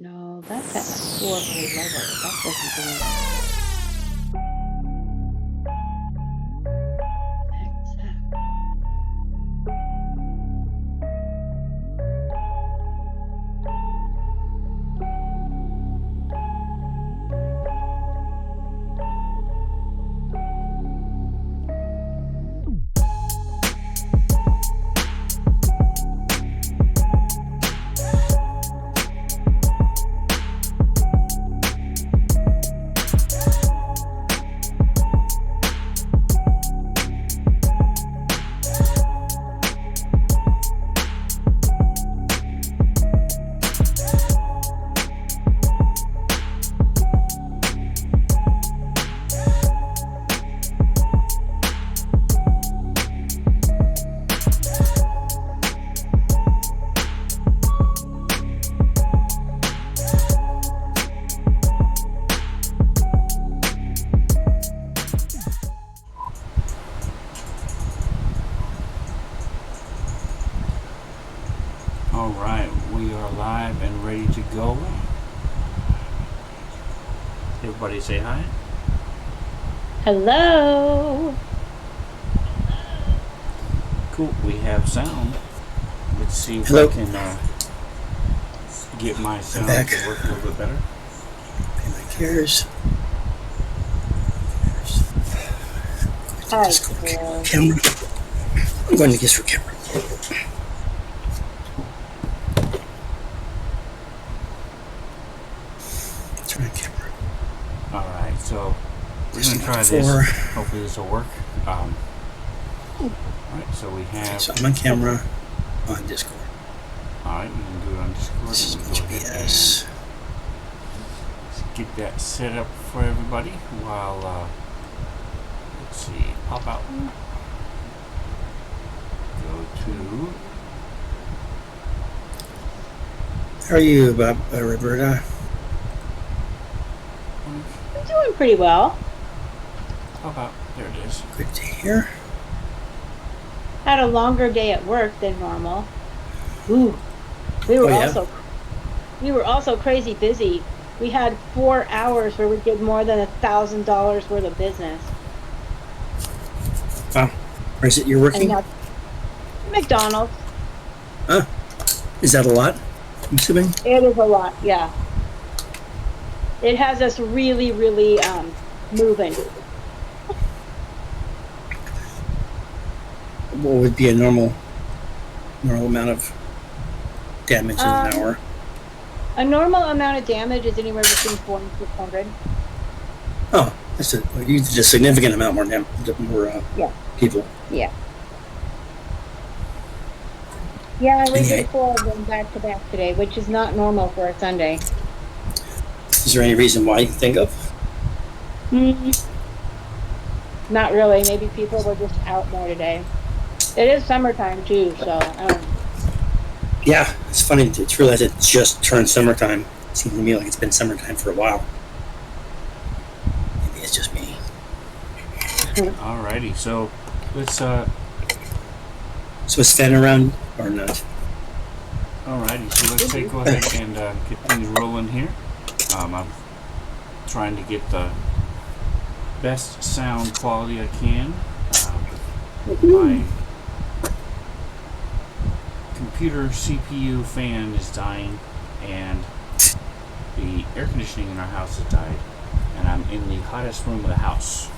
No, that's at a floor way lower. That doesn't go in. Heck is that? All right, we are live and ready to go. Everybody say hi. Hello. Cool, we have sound. Let's see if Hello. I can get my sound back. to work a little bit better. Pay my cares. Hi, Camera. I'm going to guess for camera. Turn on camera. All right, so we're This going to one try before. this. Hopefully this will work. All right, so we have. So I'm on camera on Discord. All right, we can do it on Discord. This is We can go ahead and HBS. get that set up for everybody while let's see, pop out. Go to. How are you, Bob, Roberta? I'm doing pretty well. Pop out. There it is. Good to hear. Had a longer day at work than normal. Ooh, we were Oh, yeah? also crazy busy. We had 4 hours where we did more than $1,000 worth of business. Wow. Where is it you're working? And that's McDonald's. Huh? Is that a lot? I'm assuming? It is a lot, yeah. It has us really, really moving. What would be a normal amount of damage in an hour? A normal amount of damage is anywhere between 400 and 600. Oh, you did a significant amount more Yeah. people. Yeah. Yeah, we Yeah. did 4 of them back to back today, which is not normal for a Sunday. Is there any reason why you can think of? Not really. Maybe people were just out more today. It is summertime too, so I don't know. Yeah, it's funny to realize it just turned summertime. It seems to me like it's been summertime for a while. Maybe it's just me. Alrighty, so let's So is Fan around or not? alrighty, so let's go ahead and get things rolling here. I'm trying to get the best sound quality I can. My computer CPU fan is dying, and the air conditioning in our house has died, and I'm in the hottest room of the house.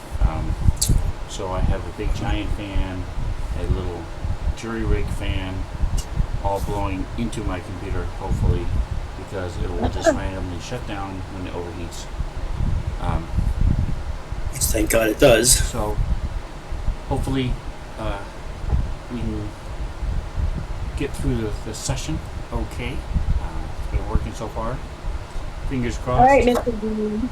So I have a big giant fan, a little jury rig fan, all blowing into my computer, hopefully, because it will just randomly shut down when it overheats. Yes, thank God it does. So hopefully we can get through the session okay. It's been working so far. Fingers crossed. All right, Mr. Dean.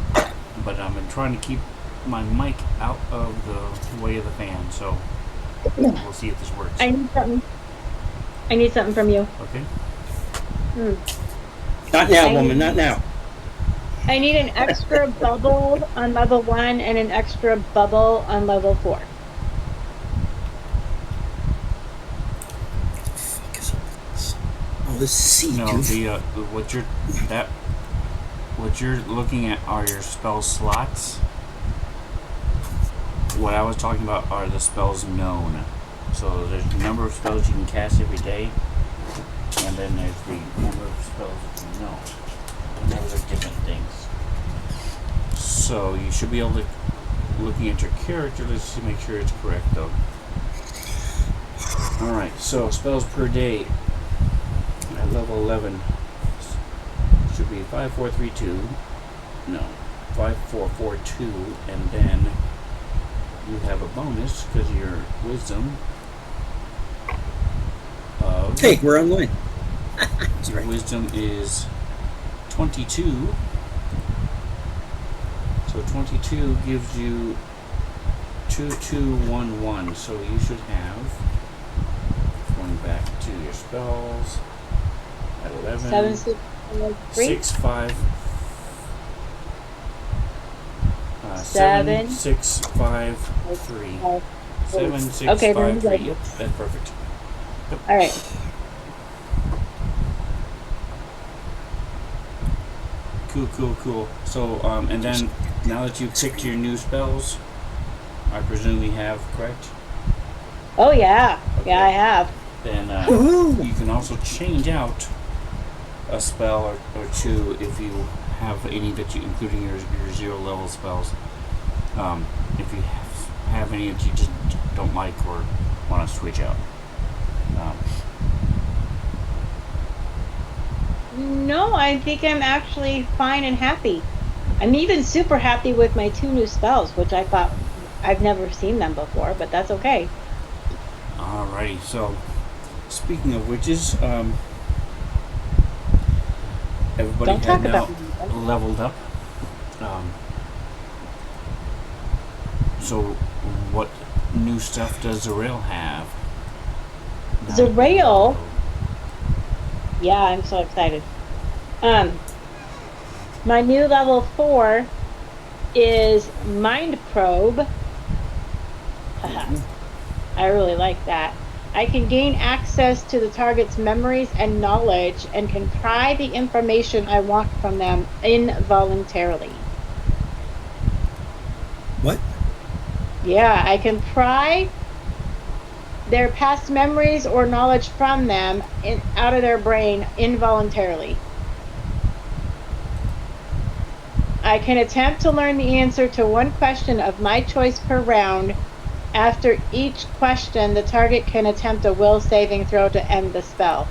But I'm trying to keep my mic out of the way of the fan, so we'll see if this works. I need something from you. Okay. Not now, woman, not now. I need an extra bubble on level 1 and an extra bubble on level 4. Oh, this C. No, the what you're that what you're looking at are your spell slots. What I was talking about are the spells known. So there's the number of spells you can cast every day, and then there's the number of spells that you know. And those are different things. So you should be able to, looking at your character list, to make sure it's correct though. Alright, so spells per day at level 11 should be 5432. No, 5442, and then you have a bonus because of your wisdom of. Hey, we're online. Your wisdom is 22. So 22 gives you 2211. So you should have, going back to your spells at 11. 7, 6, 3. 6, 5. 7, 6, 5, 3. 7, 6, okay, 5, 3. good. Yep, that's perfect. Yep. All right. Cool. So, and then now that you've picked your new spells, I presume you have, correct? Oh yeah, Okay. yeah, I have. Then you can also change out a spell or two if you have any that you, including your 0 level spells. If you have any that you just don't like or want to switch out. No, I think I'm actually fine and happy. I'm even super happy with my 2 new spells, which I thought I've never seen them before, but that's okay. Alrighty, so speaking of witches, everybody Don't talk had now about me. leveled up. So what new stuff does Zarael have? Zarael? Yeah, I'm so excited. My new level 4 is Mind Probe. Haha. I really like that. I can gain access to the target's memories and knowledge and can pry the information I want from them involuntarily. What? Yeah, I can pry their past memories or knowledge from them out of their brain involuntarily. I can attempt to learn the answer to one question of my choice per round. After each question, the target can attempt a will saving throw to end the spell.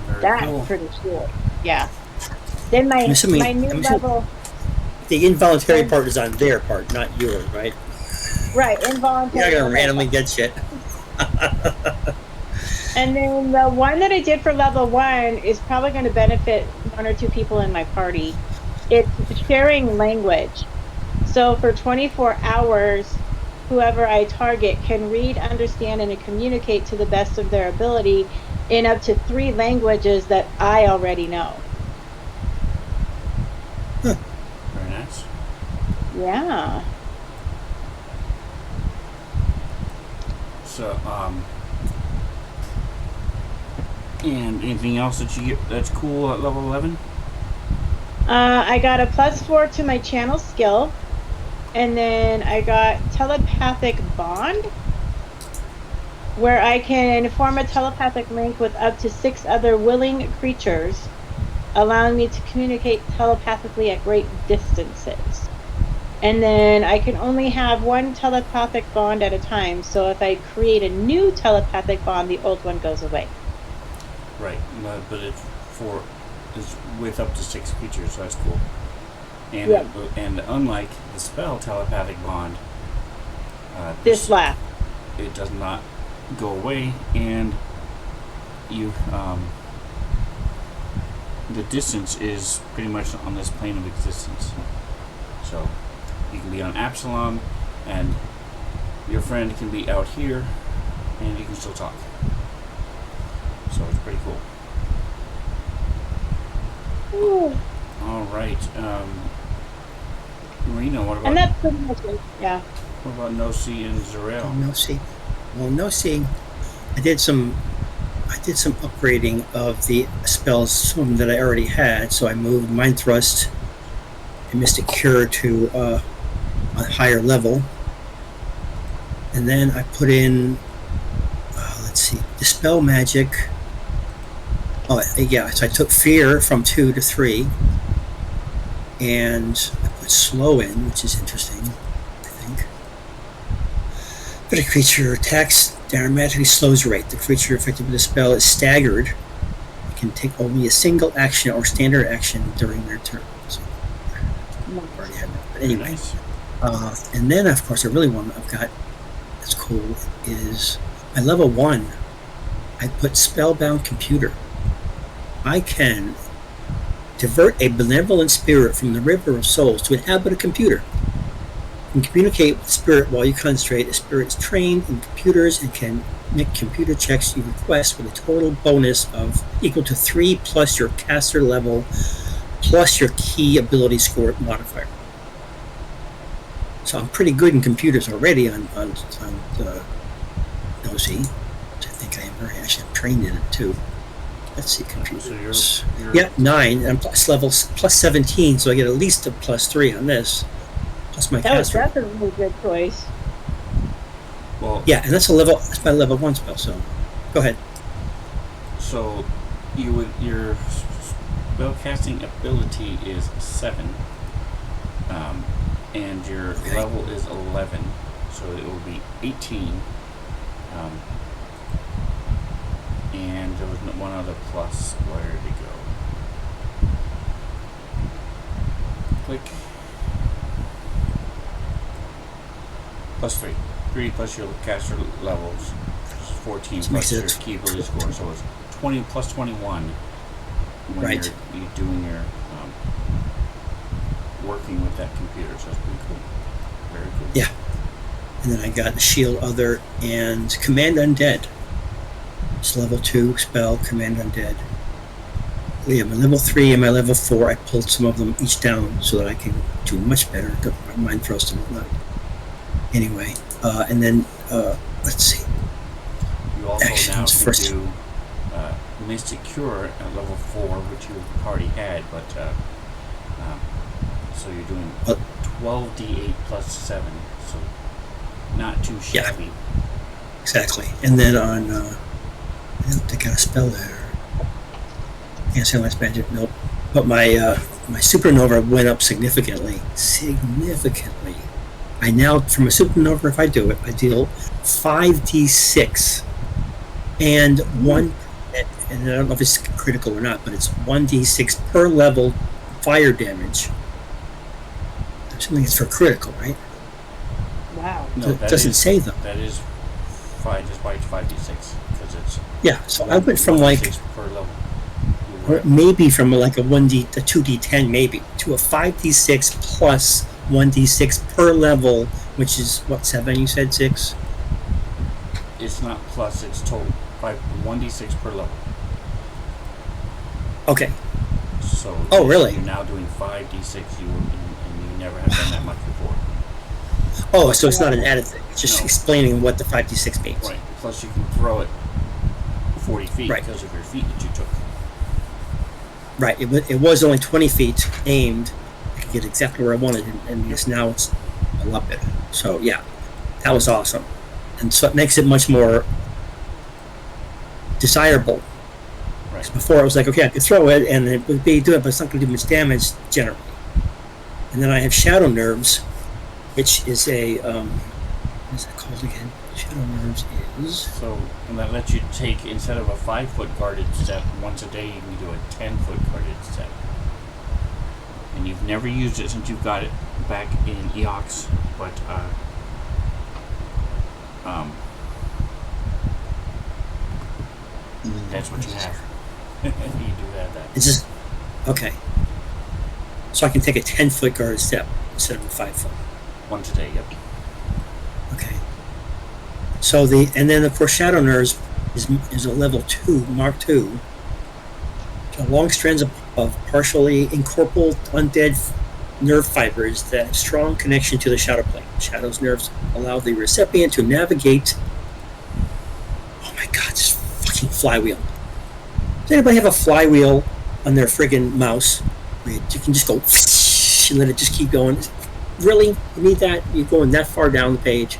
Very That's cool. pretty cool. Yeah. Then my new level. The involuntary part is on their part, not yours, right? Right, involuntary. You're not gonna randomly get shit. And then the one that I did for level 1 is probably going to benefit 1 or 2 people in my party. It's sharing language. So for 24 hours, whoever I target can read, understand, and communicate to the best of their ability in up to 3 languages that I already know. Very nice. Yeah. So, and anything else that you get that's cool at level 11? I got a +4 to my channel skill. And then I got telepathic bond, where I can form a telepathic link with up to 6 other willing creatures, allowing me to communicate telepathically at great distances. And then I can only have 1 telepathic bond at a time, so if I create a new telepathic bond, the old one goes away. Right, but it's with up to 6 creatures, so that's cool. And Yeah. And unlike the spell telepathic bond, This laugh. it does not go away, and you the distance is pretty much on this plane of existence. So you can be on Absalom, and your friend can be out here, and you can still talk. So it's pretty cool. Ooh. All right, Marina, what about? And that's pretty much it. Yeah. What about Nosy and Zarael? No see. Well, no see. I did some I did some upgrading of the spells, some of them that I already had. So I moved Mind Thrust and Mystic Cure to a higher level. And then I put in, let's see, Dispel Magic. Oh, yeah, so I took Fear from 2 to 3. And I put Slow in, which is interesting, I think. But a creature attacks dramatically slows rate. The creature affected with the spell is staggered. It can take only a single action or standard action during their turn. So, I've already had that. But anyway. Nice. And then, of course, a really one I've got that's cool is at level 1, I put Spellbound Computer. I can divert a benevolent spirit from the river of souls to inhabit a computer. You can communicate with the spirit while you concentrate. The spirit is trained in computers and can make computer checks you request with a total bonus of equal to 3 plus your caster level plus your key ability score modifier. So I'm pretty good in computers already on Nosy. I think I am very actually trained in it too. Let's see, computers. So yeah, 9 and plus levels plus 17, so I get at least a plus 3 on this. Plus my caster. That's a really good choice. Well, yeah, and that's my level 1 spell. So, go ahead. So, your spellcasting ability is 7, and your level is 11, so it will be 18. And there was one other plus. Where did it go? Click. Plus 3. 3 plus your caster levels. 14 plus your key ability score. So it's 20 plus 21 when you're doing your working with that computer. So that's pretty cool. Very cool. Yeah. And then I got the Shield Other and Command Undead. It's level 2 spell, Command Undead. Yeah, my level 3 and my level 4, I pulled some of them each down so that I can do much better. Mind Thrust and whatnot. Anyway, and then, let's see. You also now can do Mystic Cure at level 4, which you already had, but so you're doing 12d8 plus 7, so not too shabby. Yeah, exactly. And then on, I don't think I got a spell there. Can't say my magic, nope. But my supernova went up significantly. I now, from a supernova, if I do it, I deal 5d6 and 1, and I don't know if it's critical or not, but it's 1d6 per level fire damage. I'm assuming it's for critical, right? Wow. No, it doesn't say though. That is 5d6 because it's so I went from like per level. or maybe from like a 2d10 maybe to a 5d6 plus 1d6 per level, which is what, 7 you said? 6? It's not plus, it's total 1d6 per level. Okay. So really? You're now doing 5d6 and you never have done that much before. Oh, so it's not an added thing. It's just explaining what the 5d6 means. Right. Plus you can throw it 40 feet because of your feet that you took. Right. It was only 20 feet aimed. I could get exactly where I wanted, and now it's a lot better. So yeah, that was awesome. And so it makes it much more desirable. Right. Before I was like, okay, I could throw it and it would be doing it, but it's not going to do much damage generally. And then I have Shadow Nerves, which is a what is that called again? Shadow Nerves is and that lets you take, instead of a 5-foot guarded step once a day, you can do a 10-foot guarded step. And you've never used it since you've got it back in Eox, but that's what you have. You do have that. It's just okay. So I can take a 10-foot guarded step instead of a 5-foot. Once a day, yep. Okay. So and then of course Shadow Nerves is a level 2, Mark 2. So long strands of partially incorporeal undead nerve fibers that have strong connection to the shadow plane. Shadow's nerves allow the recipient to navigate. Oh my God, this flywheel. Does anybody have a flywheel on their friggin' mouse where you can just go and let it just keep going? Really? You need that? You're going that far down the page?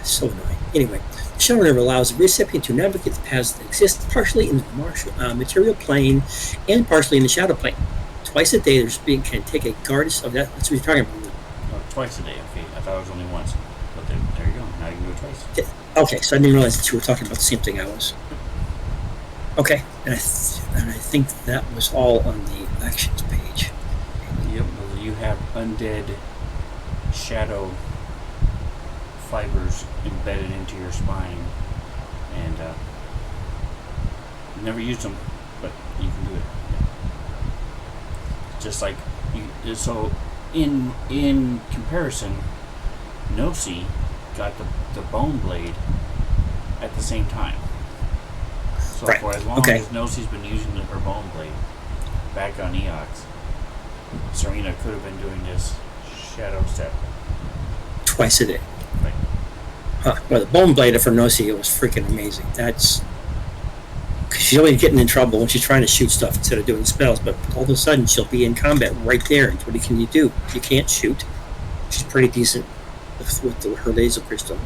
It's so annoying. Anyway, the showrunner allows the recipient to navigate the paths that exist partially in the material plane and partially in the shadow plane. Twice a day, the recipient can take a goddess of that. That's what you're talking about. Twice a day. Okay, I thought it was only once. But there you go. Now you can do it twice. Okay, so I didn't realize that you were talking about the same thing I was. Okay, and I think that was all on the actions page. Yep, you have undead shadow fibers embedded into your spine, and never used them, but you can do it. Just like you. So, in comparison, Nosy got the bone blade at the same time. So right. For as long as Nosy's been using her bone blade back on Eox, Serena could have been doing this shadow step twice a day. Right. Huh. Well, the bone blade for Nosy, it was freaking amazing. That's because she's always getting in trouble when she's trying to shoot stuff instead of doing spells. But all of a sudden, she'll be in combat right there. And what can you do? You can't shoot. She's pretty decent with her laser crystal.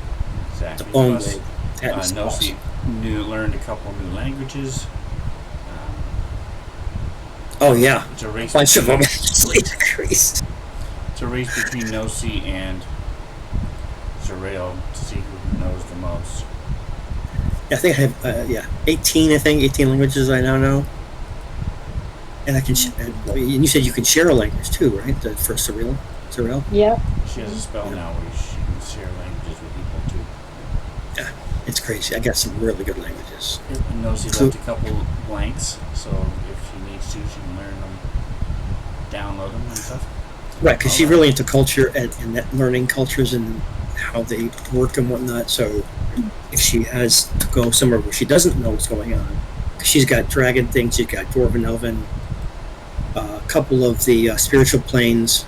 Exactly. The bone blade. That is Nosy awesome. learned a couple new languages. Oh yeah, It's a race. bunch of them. It's a race between Nosy and Zerael to see who knows the most. Yeah, I think I have 18. I think 18 languages I now know. And I can. And you said you can share a language too, right? For Zerael. Yep. She has a spell now where she can share languages with people too. Yeah, it's crazy. I got some really good languages. And Nosy left a couple blanks, so if she needs to, she can learn them, download them and stuff. Right, because she's really into culture and that learning cultures and how they work and whatnot. So if she has to go somewhere where she doesn't know what's going on, because she's got dragon things, she's got dwarven, elven, a couple of the spiritual planes.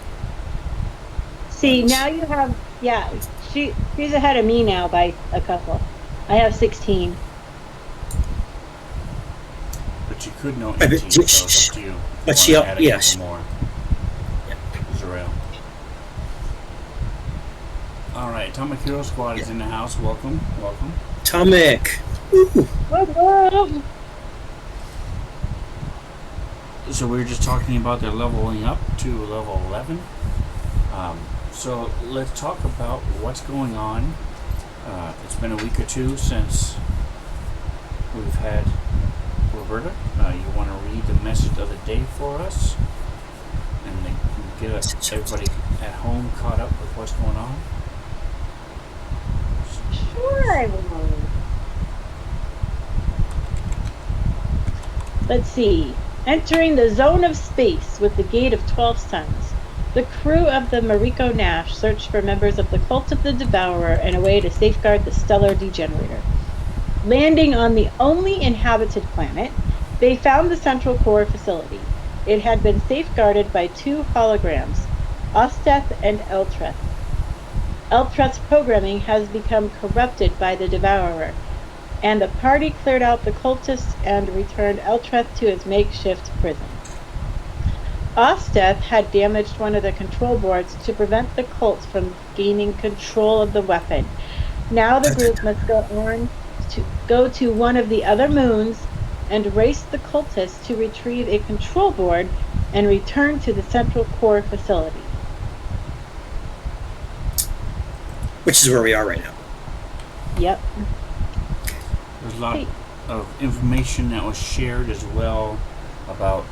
See, now you have, she's ahead of me now by a couple. I have 16. But you could know 18, so it's up to you. But she, add a yes. couple more. Zerael. Alright, Atomic Hero Squad is in the house. Welcome. Atomic. Ooh. So we were just talking about their leveling up to level 11. So let's talk about what's going on. It's been a week or two since we've had Roberta. You want to read the message of the day for us? And then get everybody at home caught up with what's going on? Sure, I will. Let's see. Entering the zone of space with the gate of 12 suns, the crew of the Mariko Nash searched for members of the Cult of the Devourer and a way to safeguard the stellar degenerator. Landing on the only inhabited planet, they found the Central Core facility. It had been safeguarded by two holograms, Osteth and Eltreth. Eltreth's programming has become corrupted by the Devourer, and the party cleared out the cultists and returned Eltreth to his makeshift prison. Osteth had damaged one of the control boards to prevent the cult from gaining control of the weapon. Now the group must go to one of the other moons and race the cultists to retrieve a control board and return to the Central Core facility. Which is where we are right now. Yep. There's a lot of information that was shared as well about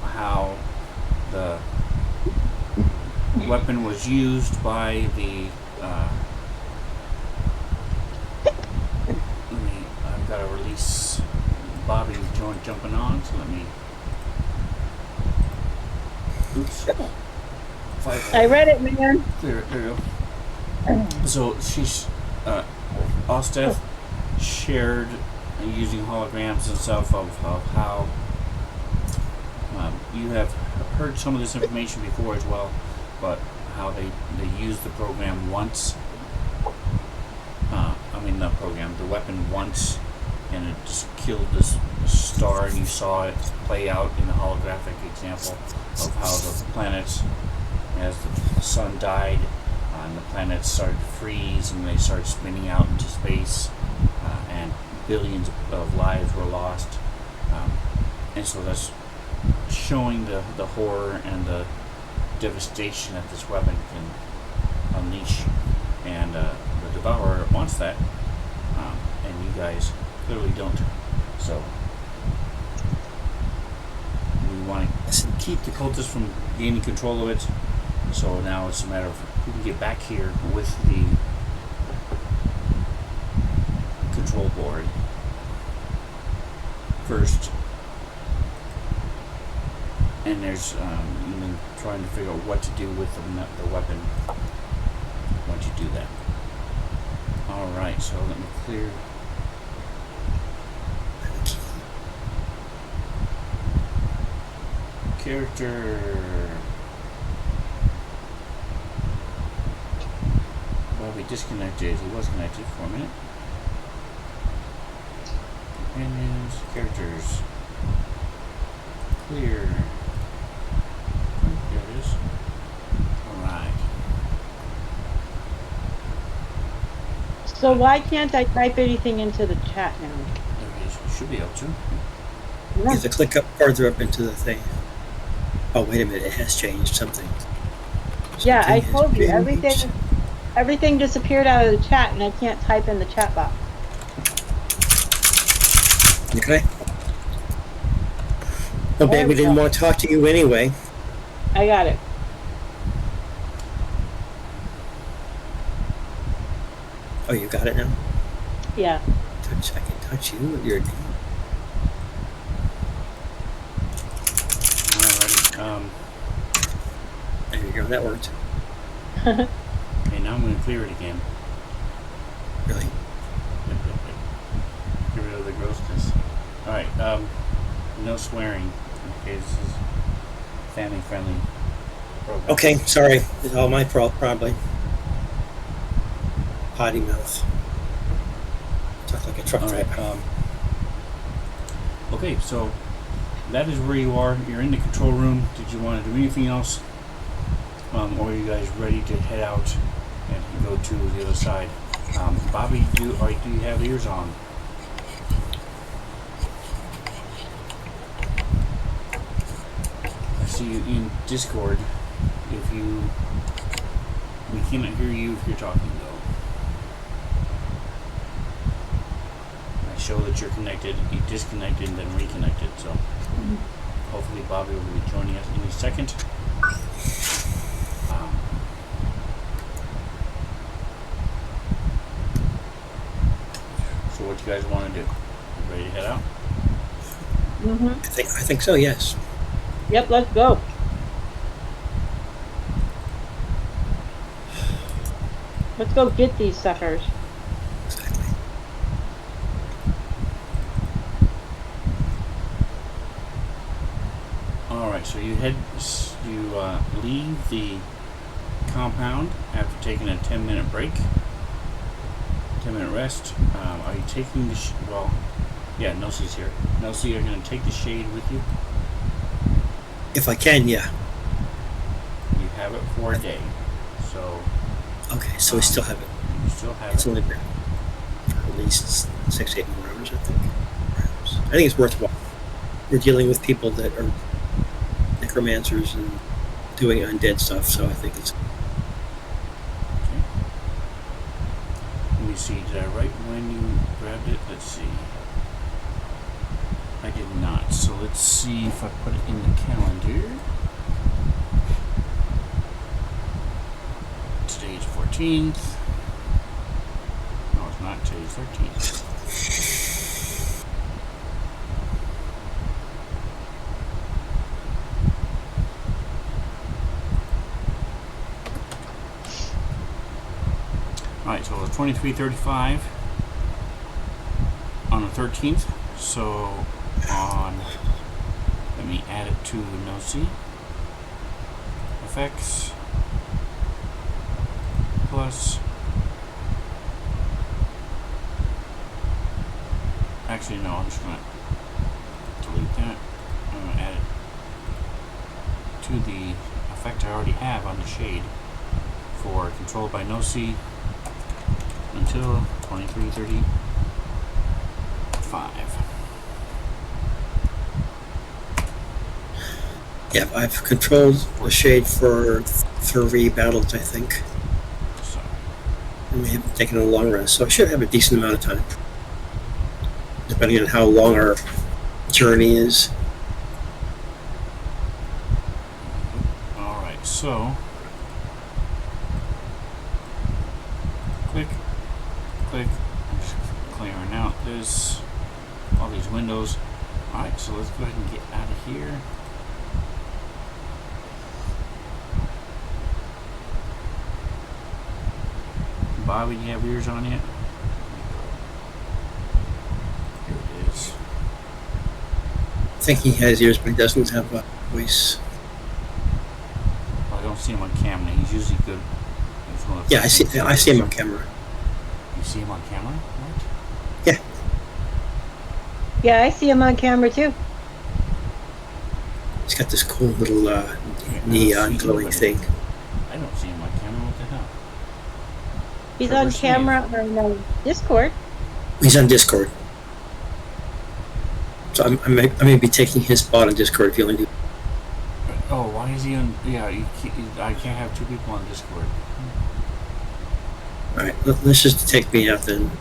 how the weapon was used by the I've got to release Bobby jumping on, so let me I read it, man. There you go. So she's Osteth shared using holograms and stuff of how you have heard some of this information before as well, but how they used the program once. not program, the weapon once, and it just killed this star, and you saw it play out in a holographic example of how the planets, as the sun died, and the planets started to freeze, and they started spinning out into space, and billions of lives were lost. And so that's showing the horror and the devastation that this weapon can unleash. And the Devourer wants that, and you guys clearly don't. So we want to keep the cultists from gaining control of it. So now it's a matter of who can get back here with the control board first. And there's even trying to figure out what to do with the weapon once you do that. Alright, so let me clear. Character. Well, we disconnected. He was connected for a minute. Companions, characters. Clear. There it is. Alright. So why can't I type anything into the chat now? There it is. You should be able to. You have to click up farther up into the thing. Oh, wait a minute. It has changed something. Yeah, I Something told you has changed. everything disappeared out of the chat, and I can't type in the chat box. Okay. Well, babe, we didn't want to talk to you anyway. I got it. Oh, you got it now? Yeah. I can touch you with your name. Alrighty. There you go. That worked. Okay, now I'm going to clear it again. Really? Get rid of the grossness. Alright, no swearing. Okay, this is family friendly program. Okay, sorry. It's all my fault, probably. Potty mouth. Talk like a truck driver. Okay, so that is where you are. You're in the control room. Did you want to do anything else? Or are you guys ready to head out and go to the other side? Bobby, do you have ears on? I see you in Discord. We cannot hear you if you're talking though. I show that you're connected, you disconnected, and then reconnected. So hopefully Bobby will be joining us any second. So what you guys want to do? You ready to head out? I think so, yes. Yep, let's go. Let's go get these suckers. Exactly. Alright, so you leave the compound after taking a 10-minute break. 10-minute rest. Are you taking the yeah, Nelsie's here. Nelsie, you're going to take the shade with you? If I can, yeah. You have it for a day. So Okay, so we still have it. you still have It's it. only been for at least 6-8 more hours, I think. Perhaps. I think it's worthwhile. We're dealing with people that are necromancers and doing undead stuff, so I think it's... Okay. Let me see, did I write when you grabbed it? Let's see. I did not, so let's see if I put it in the calendar. Today's 14th. No, it's not. Today's 13th. Alright, so it's 23:35 on the 13th. So let me add it to Nosy. Effects plus actually, no, I'm just going to delete that. I'm going to add it to the effect I already have on the shade for controlled by no C until 23:35. Yeah, I've controlled the shade for 3 battles, I think. So, And we haven't taken a long rest, so I should have a decent amount of time. Depending on how long our journey is. alright, so click, click, I'm just clearing out all these windows. Alright, so let's go ahead and get out of here. Bobby, do you have yours on yet? Here it is. I think he has ears, but he doesn't have a voice. Well, I don't see him on camera. He's usually good. Yeah, I see him on camera. You see him on camera? What? Yeah. Yeah, I see him on camera too. He's got this cool little neon glowing thing. I don't see him on camera. What the hell? He's Trevor on camera on Discord. He's on Discord. So I may be taking his spot on Discord if you only do. Oh, why is he on? Yeah, I can't have two people on Discord. All right, let's just take me out then.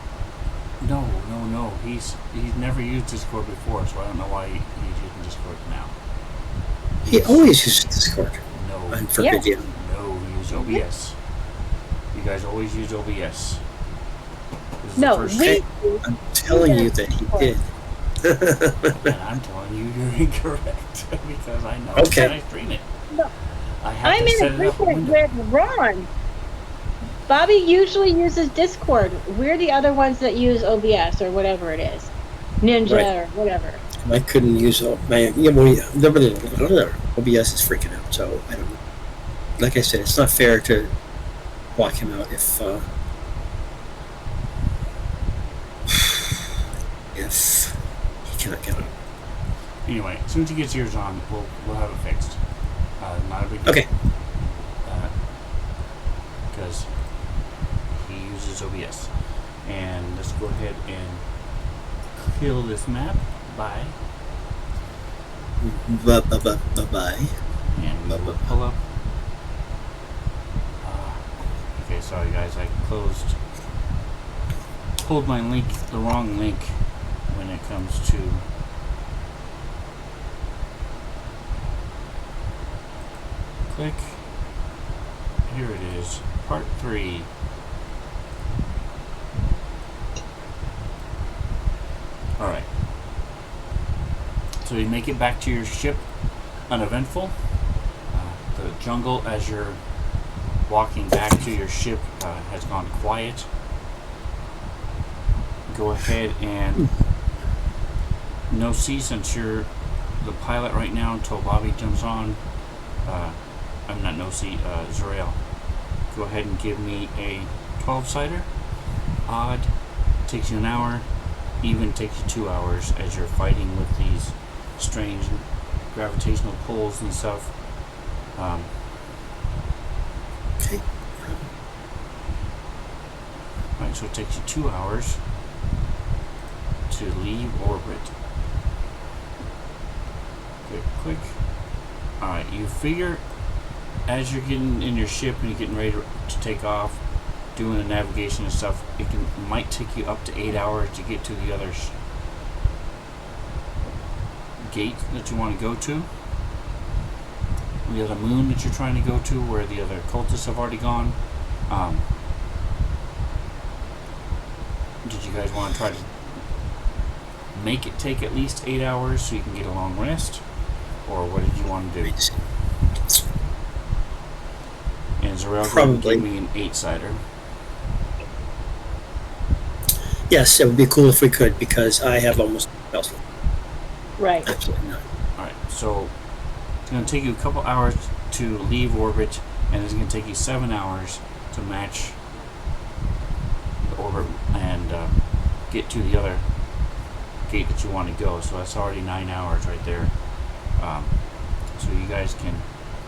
No. He's never used Discord before, so I don't know why he's using Discord now. He always uses Discord. No. On for video. No, he uses OBS. You guys always use OBS. This is No, the first we. I'm telling you that he did. and I'm telling you you're incorrect because I know. Okay. Can I stream it? No. I have I'm to in set it up a agreement window. with Ron. Bobby usually uses Discord. We're the other ones that use OBS or whatever it is, Ninja Right. or whatever. I couldn't use my OBS is freaking out, so I don't know. Like I said, it's not fair to block him out if he cannot get on. Anyway, as soon as he gets yours on, we'll have it fixed. Not a big deal. Okay. Because he uses OBS. And let's go ahead and kill this map. Bye. Bye. And we will pull up. Okay, sorry guys, I pulled my link, the wrong link when it comes to click. Here it is, part 3. Alright. So you make it back to your ship uneventful. The jungle as you're walking back to your ship has gone quiet. Go ahead and no C, since you're the pilot right now until Bobby jumps on. I'm not no C, Zuriel. Go ahead and give me a 12-sider. Odd takes you an hour. Even takes you 2 hours as you're fighting with these strange gravitational pulls and stuff. Okay. Alright, so it takes you 2 hours to leave orbit. Click. Alright, you figure as you're getting in your ship and you're getting ready to take off, doing the navigation and stuff, it might take you up to 8 hours to get to the other gate that you want to go to. The other moon that you're trying to go to, where the other cultists have already gone. Did you guys want to try to make it take at least 8 hours so you can get a long rest? Or what did you want to do? And Zarel going to give me an 8-sider. Yes, it would be cool if we could, because I have almost nothing else. Right. Absolutely not. Alright, so it's going to take you a couple hours to leave orbit, and it's going to take you 7 hours to match the orbit and get to the other gate that you want to go. So that's already 9 hours right there. So you guys can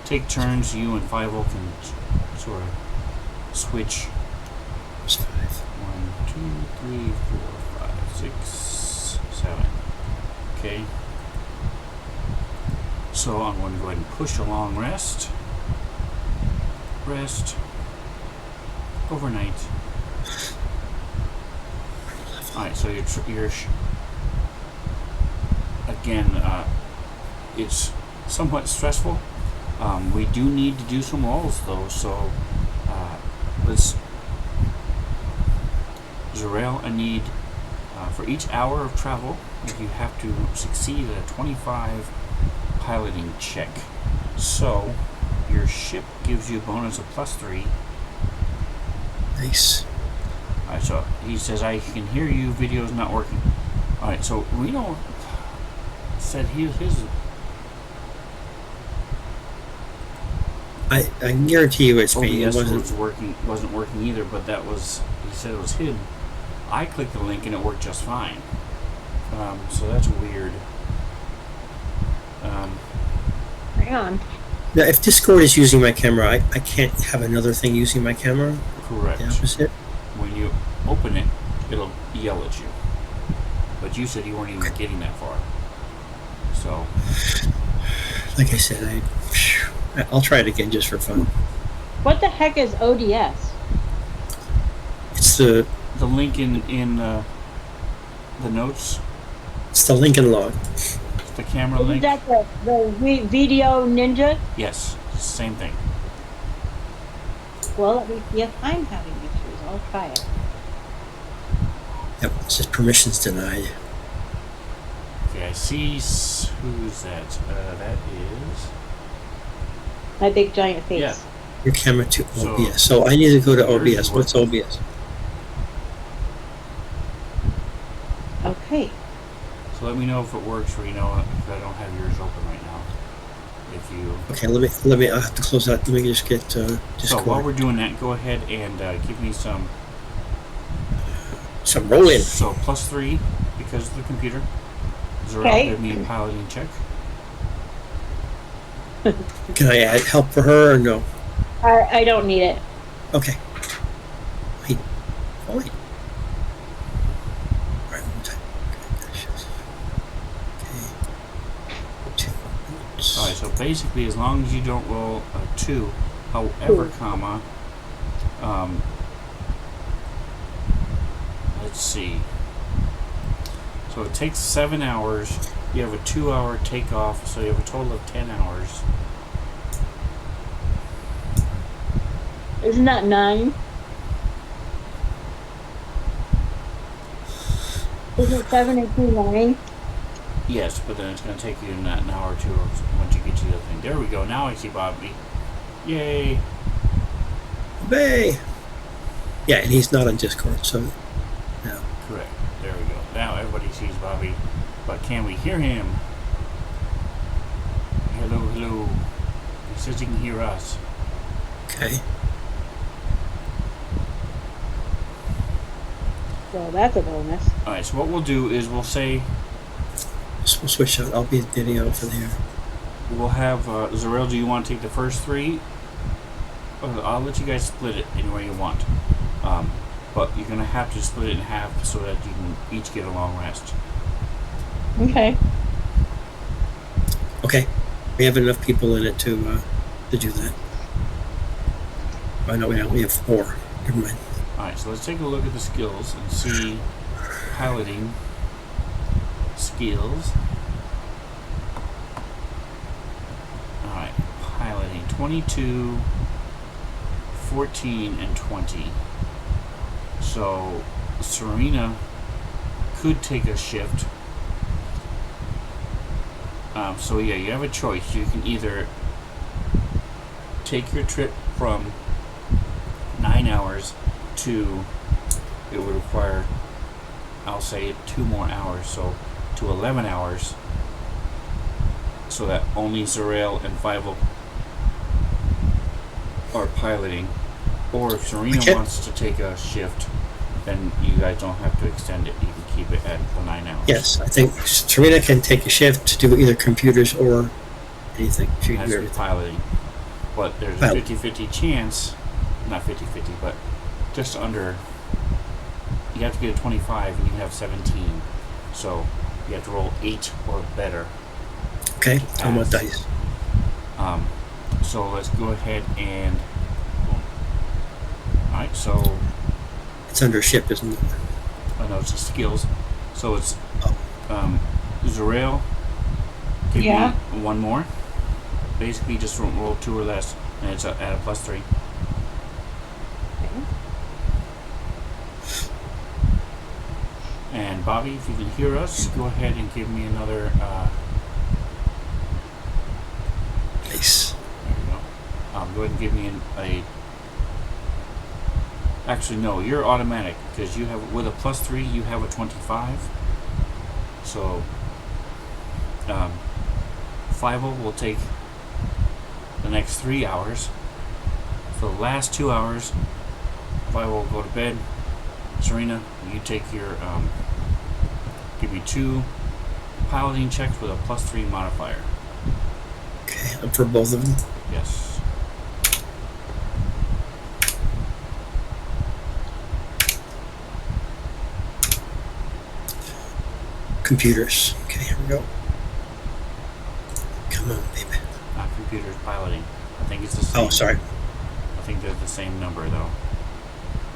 take turns. You and Fivel can sort of switch. It's 5. 1, 2, 3, 4, 5, 6, 7. Okay. So I'm going to go ahead and push a long rest. Rest. Overnight. Alright, so you're again, it's somewhat stressful. We do need to do some rolls though, so let's Zarel, I need for each hour of travel you have to succeed at a 25 piloting check. So your ship gives you a bonus of +3. Nice. Alright, so he says I can hear you, video's not working. Alright, so Reno said his I can guarantee you it's me. It OBS wasn't. wasn't working either, but that was, he said it was hidden. I clicked the link and it worked just fine. So that's weird. Hang on. Now, if Discord is using my camera, I can't have another thing using my camera. Correct. The opposite. When you open it, it'll yell at you. But you said you weren't even getting that far. So, Like I said, I'll try it again just for fun. What the heck is ODS? It's the link in the notes, Lincoln log. the camera Is link. that the Video Ninja? Yes, same thing. Well, let me see if I'm having issues. I'll try it. Yep, it says permissions denied. Okay, I see. Who's that? That is. My big giant face. Yeah. Your camera to So- OBS. So I need to go to Yours OBS. is What's OBS? Okay. So let me know if it works, or if I don't have yours open right now. If you. Okay, let me. I'll have to close out. Let me just get So Discord. while we're doing that, go ahead and give me some. Some roll in. So +3 because of the computer. Zarel, Okay. give me a piloting check. Can I add help for her or no? I don't need it. Okay. Wait. Oh, wait. All right, one time. Okay. 2 Alright, so basically, as long as you don't roll a 2, however, comma, let's see. So it takes 7 hours. You have a 2-hour takeoff, so you have a total of 10 hours. Isn't that 9? Isn't 7 and 2 9? Yes, but then it's going to take you an hour or two once you get to the other thing. There we go. Now I see Bobby. Yay! Obey. Yeah, and he's not on Discord, so no. Correct. There we go. Now everybody sees Bobby. But can we hear him? Hello, hello. He says he can hear us. Okay. So that's a bonus. Alright, so what we'll do is we'll say So we'll switch out. I'll be video for there. we'll have Zarel, do you want to take the first 3? I'll let you guys split it any way you want. But you're going to have to split it in half so that you can each get a long rest. Okay. Okay. We have enough people in it to do that. Oh no, we have 4. Never mind. Alright, so let's take a look at the skills and see piloting skills. Alright, piloting 22, 14, and 20. So Serena could take a shift. So yeah, you have a choice. You can either take your trip from 9 hours to, it would require, I'll say 2 more hours, so to 11 hours, so that only Zarel and Fivel are piloting. Or if Serena Okay. wants to take a shift then you guys don't have to extend it. You can keep it at the 9 hours. Yes, I think Serena can take a shift to do either computers or anything. She It can has do to be everything. piloting. But there's a 50-50 chance, not 50-50, but just under, you have to get a 25 and you have 17. So you have to roll 8 or better. Okay, how much dice? So let's go ahead and, alright, so, It's under ship, isn't it? oh no, it's just skills. So it's, Oh. Zerail, give Yeah. me one more. Basically just roll 2 or less, and it's at a +3. And Bobby, if you can hear us, go ahead and give me another, Nice. there you go. Go ahead and give me a. Actually, no, you're automatic because you have, with a +3, you have a 25. So, Five-O will take the next 3 hours. For the last 2 hours, Five-O will go to bed. Serena, you take your, give me 2 piloting checks with a +3 modifier. Okay, up for both of them. Yes. Computers. Okay, here we go. Come on, baby. Not computers, piloting. I think it's the same. Oh, sorry. I think they're the same number though.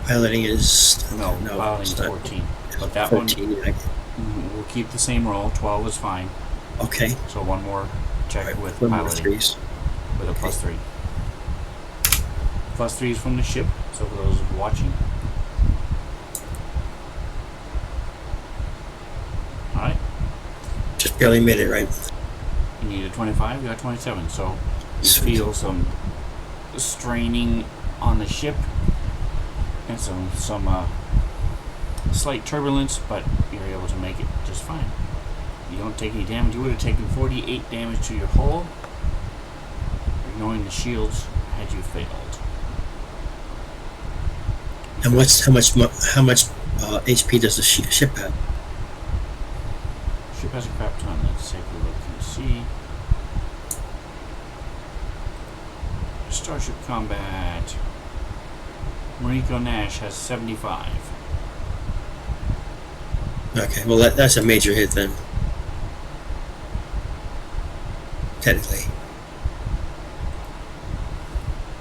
Piloting is No, piloting it's is not. 14. But that 14. Yeah. one, we'll keep the same roll. 12 is fine. Okay. So one more check Right, with one more piloting threes. with a Okay. +3. +3 is from the ship. So for those watching. All right. Just barely made it, right? You need a 25. You got 27. So you Sweet. feel some straining on the ship and some slight turbulence, but you're able to make it just fine. You don't take any damage. You would have taken 48 damage to your hull, ignoring the shields had you failed. And how much HP does the ship have? Ship has a crap ton. Let's take a look and see. Starship Combat. Mariko Nash has 75. Okay, well that's a major hit then. Technically.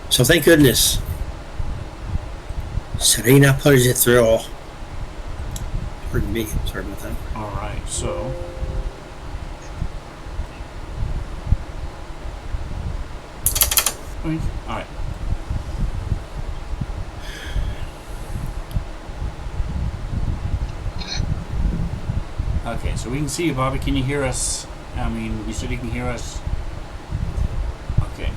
So thank goodness. Serena pushes it through. Pardon me. Sorry about that. Alright, so. Alright. Okay, so we can see you, Bobby. Can you hear us? I mean, you said you can hear us. Okay.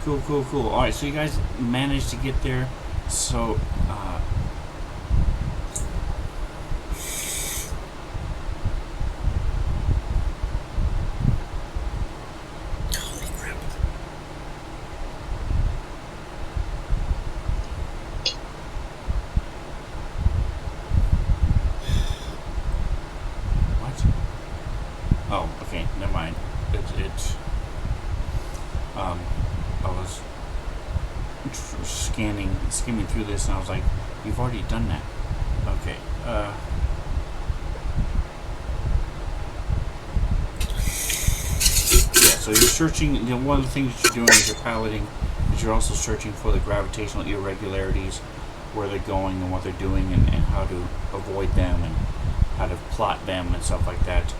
Cool, cool, cool. Alright, so you guys managed to get there. So, Holy crap. what? Oh, okay, never mind. I was skimming through this, and I was like, you've already done that. Okay, yeah, so you're searching, one of the things that you're doing as you're piloting is you're also searching for the gravitational irregularities, where they're going and what they're doing, and how to avoid them, and how to plot them and stuff like that,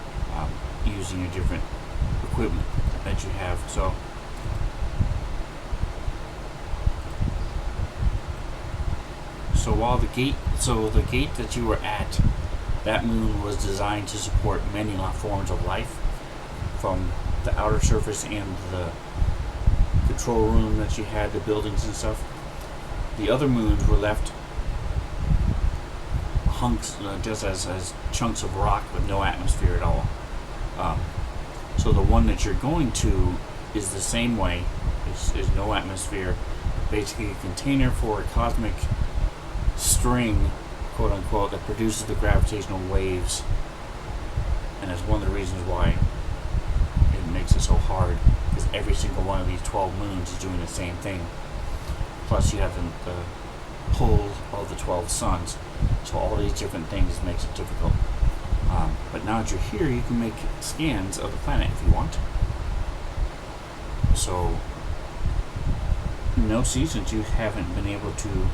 using your different equipment that you have. So while the gate that you were at, that moon was designed to support many forms of life, from the outer surface and the control room that you had, the buildings and stuff. The other moons were left hunks, just as chunks of rock with no atmosphere at all. So the one that you're going to is the same way. There's no atmosphere. Basically a container for a cosmic string, quote unquote, that produces the gravitational waves, and that's one of the reasons why it makes it so hard, because every single one of these 12 moons is doing the same thing. Plus you have the pull of the 12 suns, so all these different things makes it difficult. But now that you're here, you can make scans of the planet if you want. So, Nosy, since you haven't been able to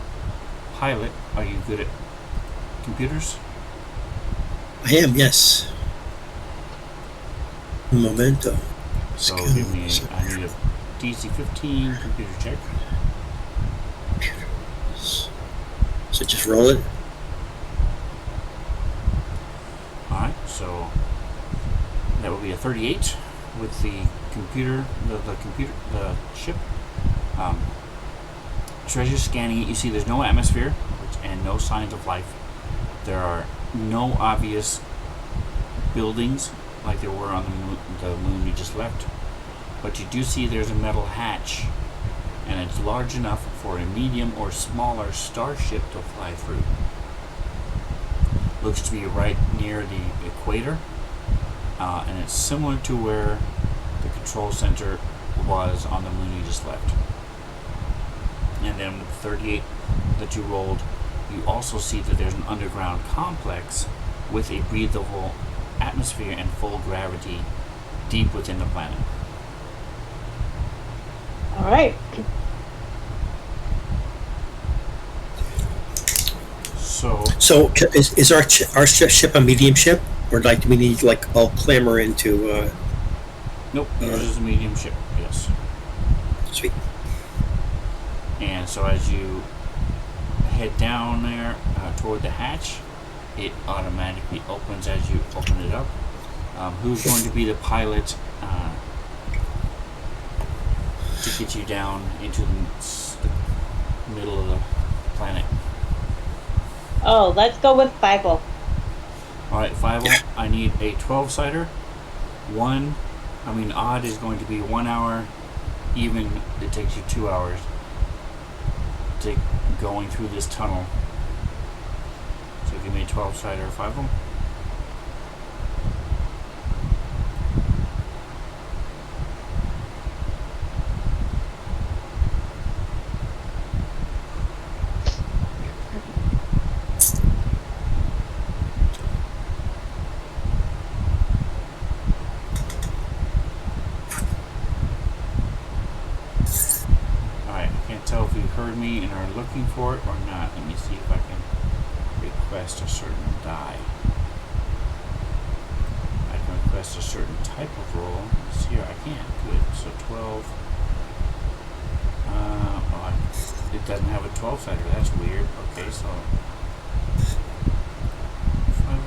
pilot, are you good at computers? I am, yes. Un momento. So give me, I need a DC-15 computer check. So just roll it. Alright, so that will be a 38 with the computer, the ship. Treasure scanning it, you see there's no atmosphere and no signs of life. There are no obvious buildings like there were on the moon you just left. But you do see there's a metal hatch, and it's large enough for a medium or smaller starship to fly through. Looks to be right near the equator, and it's similar to where the control center was on the moon you just left. And then with the 38 that you rolled, you also see that there's an underground complex with a breathable atmosphere and full gravity deep within the planet. All right. So is our ship a medium ship, or like do we need like all clamber into? Nope, yours is a medium ship. Yes. Sweet. And so as you head down there toward the hatch, it automatically opens as you open it up. Who's going to be the pilot to get you down into the middle of the planet? Oh, let's go with Fievel. Alright, Fievel, I need a 12-sider. Odd is going to be 1 hour. Even, it takes you 2 hours to going through this tunnel. So give me a 12-sider, Fievel. Tell if you heard me and are looking for it or not. Let me see if I can request a certain die. I can request a certain type of roll. Let's see here. I can't. Good. So 12. It doesn't have a 12-sider. That's weird. Okay, so 12.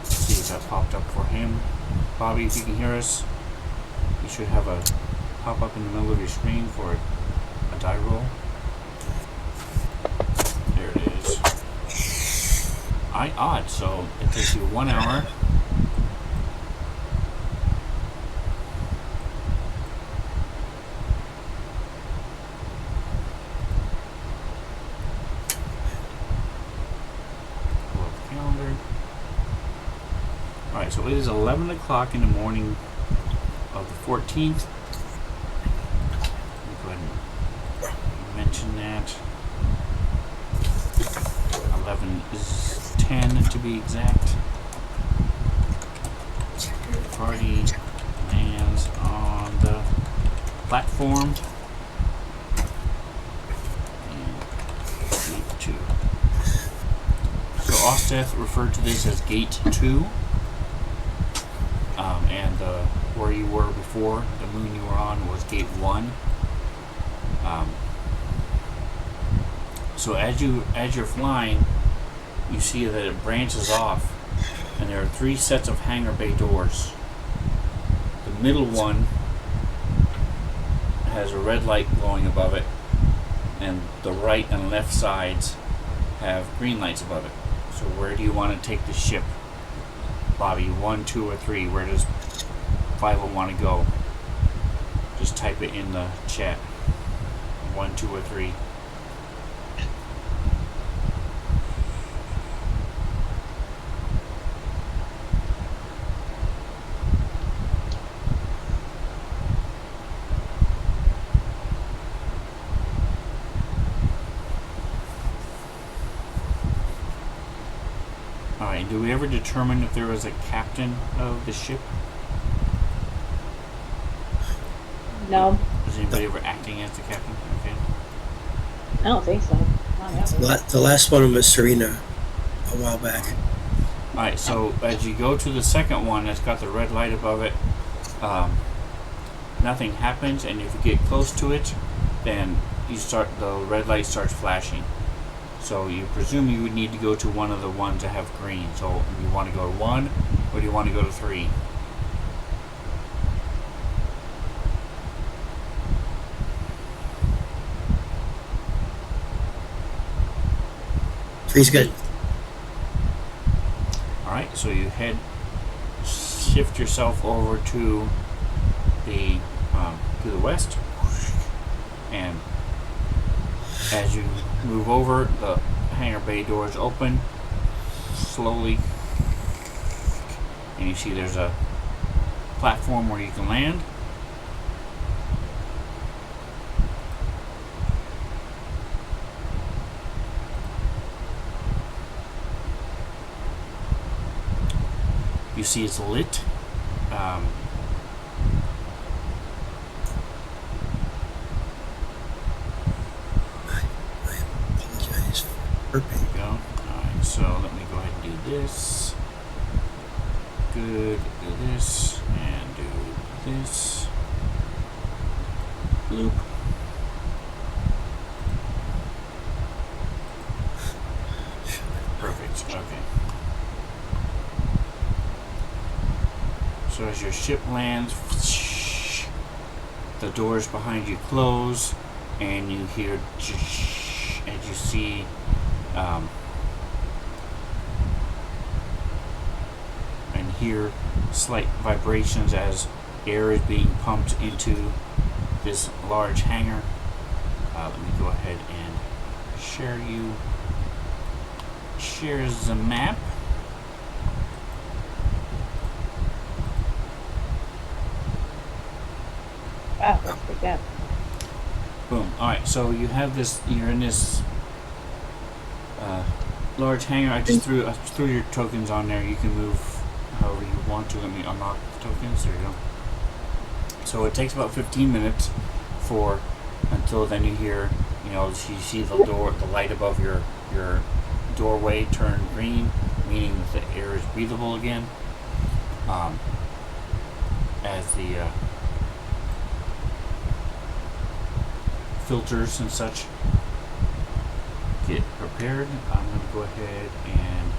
See if that popped up for him. Bobby, if you can hear us, you should have a pop-up in the middle of your screen for a die roll. There it is. Odd, so it takes you 1 hour. Pull up the calendar. Alright, so it is 11 o'clock in the morning of the 14th. Go ahead and mention that. 11 is 10 to be exact. Party lands on the platform. And gate 2. So Osteth referred to this as gate 2. And where you were before, the moon you were on, was gate 1. So as you're flying, you see that it branches off, and there are 3 sets of hangar bay doors. The middle one has a red light glowing above it, and the right and left sides have green lights above it. So where do you want to take the ship? Bobby, 1, 2, or 3, where does 5 want to go? Just type it in the chat. 1, 2, or 3. Alright, do we ever determine if there was a captain of the ship? No, Was anybody ever acting as the captain? Okay. I don't think so. Not ever. The last one was Serena a while back. Alright, so as you go to the second one that's got the red light above it, nothing happens, and if you get close to it, then the red light starts flashing. So you presume you would need to go to one of the ones that have green. So you want to go to 1, or do you want to go to 3? Three's good. Alright, so you shift yourself over to the west, and as you move over, the hangar bay doors open slowly, and you see there's a platform where you can land. You see it's lit. I apologize for There we go. Alright, so let me go ahead and do this. Good. Do this. And do this. Loop. Perfect. Okay. So as your ship lands, the doors behind you close, and you hear, and you see and hear slight vibrations as air is being pumped into this large hangar. Let me go ahead and share the map. Wow, that's pretty good. Boom. Alright, so you have this, you're in this large hangar. I threw your tokens on there. You can move however you want to. Let me unlock the tokens. There you go. So it takes about 15 minutes until then you hear, you see the light above your doorway turn green, meaning that the air is breathable again. As the filters and such get prepared, I'm going to go ahead and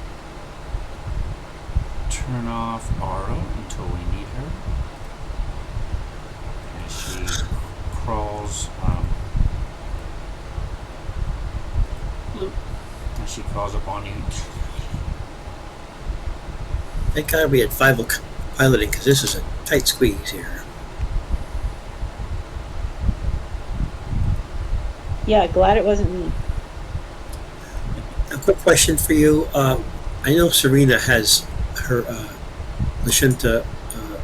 turn off Aro until we need her. As she crawls, as she crawls up on you. Thank God we had 5 piloting, because this is a tight squeeze here. Yeah, glad it wasn't me. A quick question for you. I know Serena has her Lashunta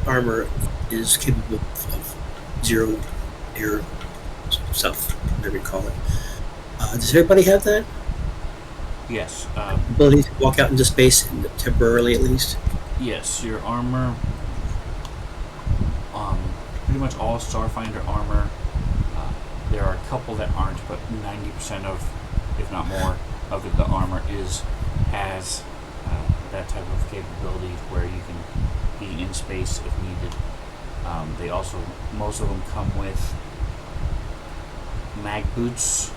armor is capable of zero air stuff, whatever you call it. Does everybody have that? Yes. Ability to walk out into space temporarily, at least? Yes, your armor, pretty much all Starfinder armor, there are a couple that aren't, but 90% of, if not more, of the armor has that type of capability where you can be in space if needed. They also, most of them come with mag boots,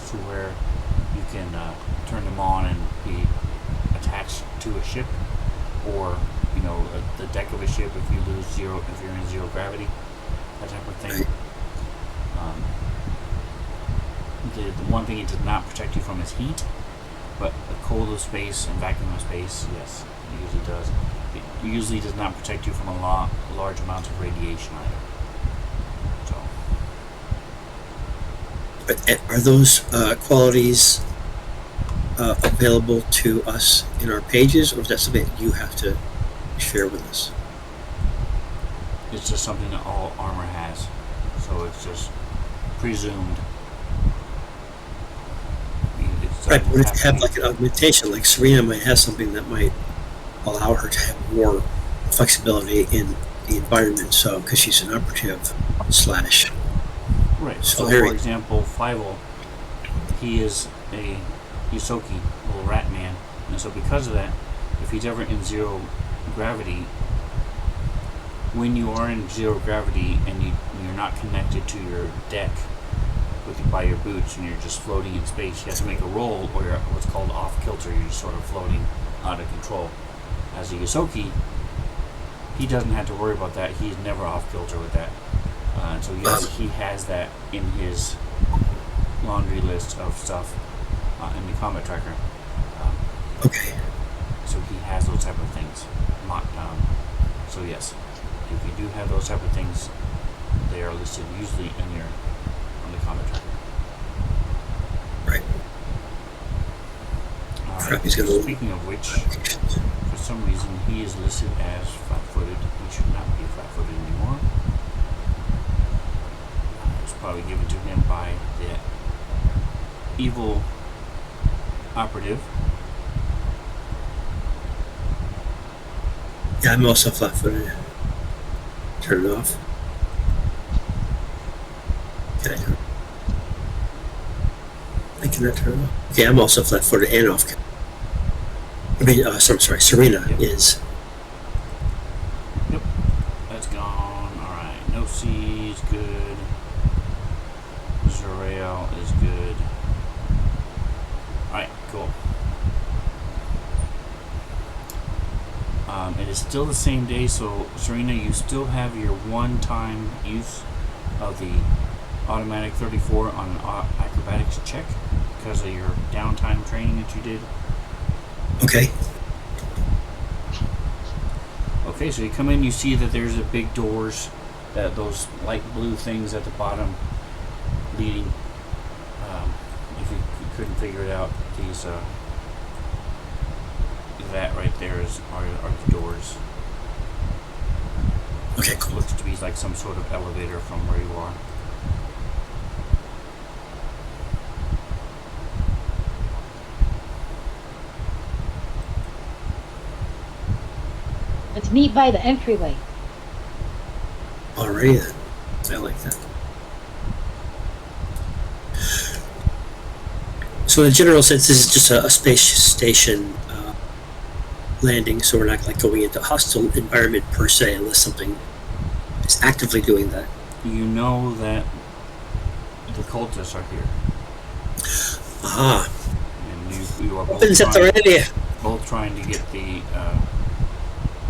to where you can turn them on and be attached to a ship, or the deck of a ship if you're in zero gravity, that type of thing. The one thing it does not protect you from is heat, but the cold of space and vacuum of space, yes, it usually does. It usually does not protect you from large amounts of radiation either. So Are those qualities available to us in our pages, or is that something that you have to share with us? It's just something that all armor has, so it's just presumed. Right, but if you have like an augmentation, like Serena might have something that might allow her to have more flexibility in the environment. So, because she's an operative slash. Right. So, For example, Fievel, he is a Yusoki, little rat man, and so because of that, if he's ever in zero gravity, when you are in zero gravity and you're not connected to your deck by your boots and you're just floating in space, you have to make a roll, or you're what's called off kilter. You're just sort of floating out of control. As a Yusoki, he doesn't have to worry about that. He's never off kilter with that. So yes, he has that in his laundry list of stuff in the combat tracker. Okay. So he has those type of things. So yes, if you do have those type of things, they are listed usually on the combat tracker. Right. Speaking of which, for some reason he is listed as flat-footed. He should not be flat-footed anymore. It was probably given to him by the evil operative. Yeah, I'm also flat-footed. Turn it off. Okay. I cannot turn it off. Okay, I'm also flat-footed and off. I mean, sorry, Serena is. Yep, that's gone. Alright, no C is good. Zuriel is good. Alright, cool. It is still the same day, so Serena, you still have your one-time use of the automatic 34 on an acrobatics check because of your downtime training that you did. Okay. Okay, so you come in, you see that there's a big doors, that those light blue things at the bottom leading. If you couldn't figure it out, these that right there are the doors. Okay, cool. It looks to be like some sort of elevator from where you are. Let's meet by the entryway. Alrighty then. I like that. So in a general sense, this is just a space station landing, so we're not like going into a hostile environment per se, unless something is actively doing that. You know that the cultists are here. Ah. And you are both trying to get the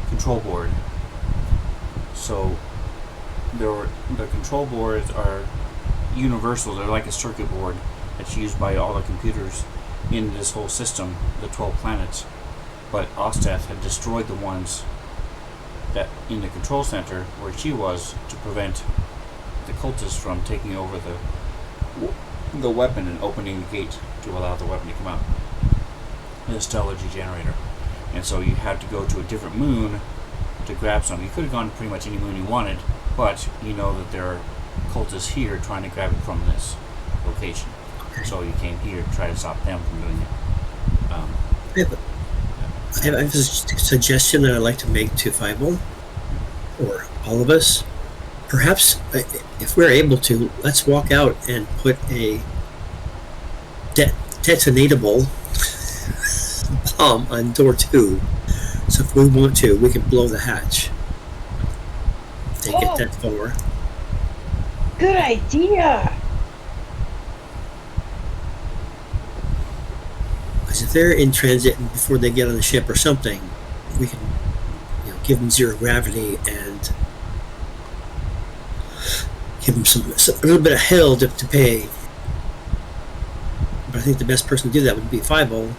control board. So the control boards are universal. They're like a circuit board that's used by all the computers in this whole system, the 12 planets. But Osteth had destroyed the ones that in the control center where she was to prevent the cultists from taking over the weapon and opening the gate to allow the weapon to come out. The stellargy generator. And so you had to go to a different moon to grab some. You could have gone to pretty much any moon you wanted, but you know that there are cultists here trying to grab it from this location. So you came here to try to stop them from doing it. I have a suggestion that I'd like to make to Fievel, or all of us. Perhaps, if we're able to, let's walk out and put a detonatable bomb on door 2. So if we want to, we can blow the hatch. They get that far. Good idea. Because if they're in transit and before they get on the ship or something, we can, give them zero gravity and give them a little bit of hell to pay. But I think the best person to do that would be Fievel,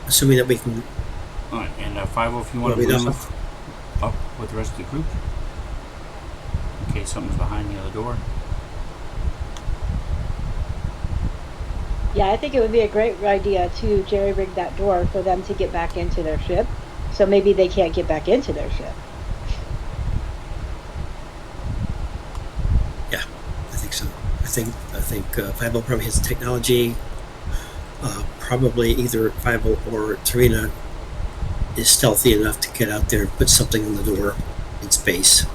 assuming that we can. All right, and Fievel, if you want to move up with the rest of the group, in case something's behind the other door. Yeah, I think it would be a great idea to jerry rig that door for them to get back into their ship. So maybe they can't get back into their ship. Yeah, I think so. I think Five probably has the technology. Probably either Five or Tarina is stealthy enough to get out there and put something on the door in space.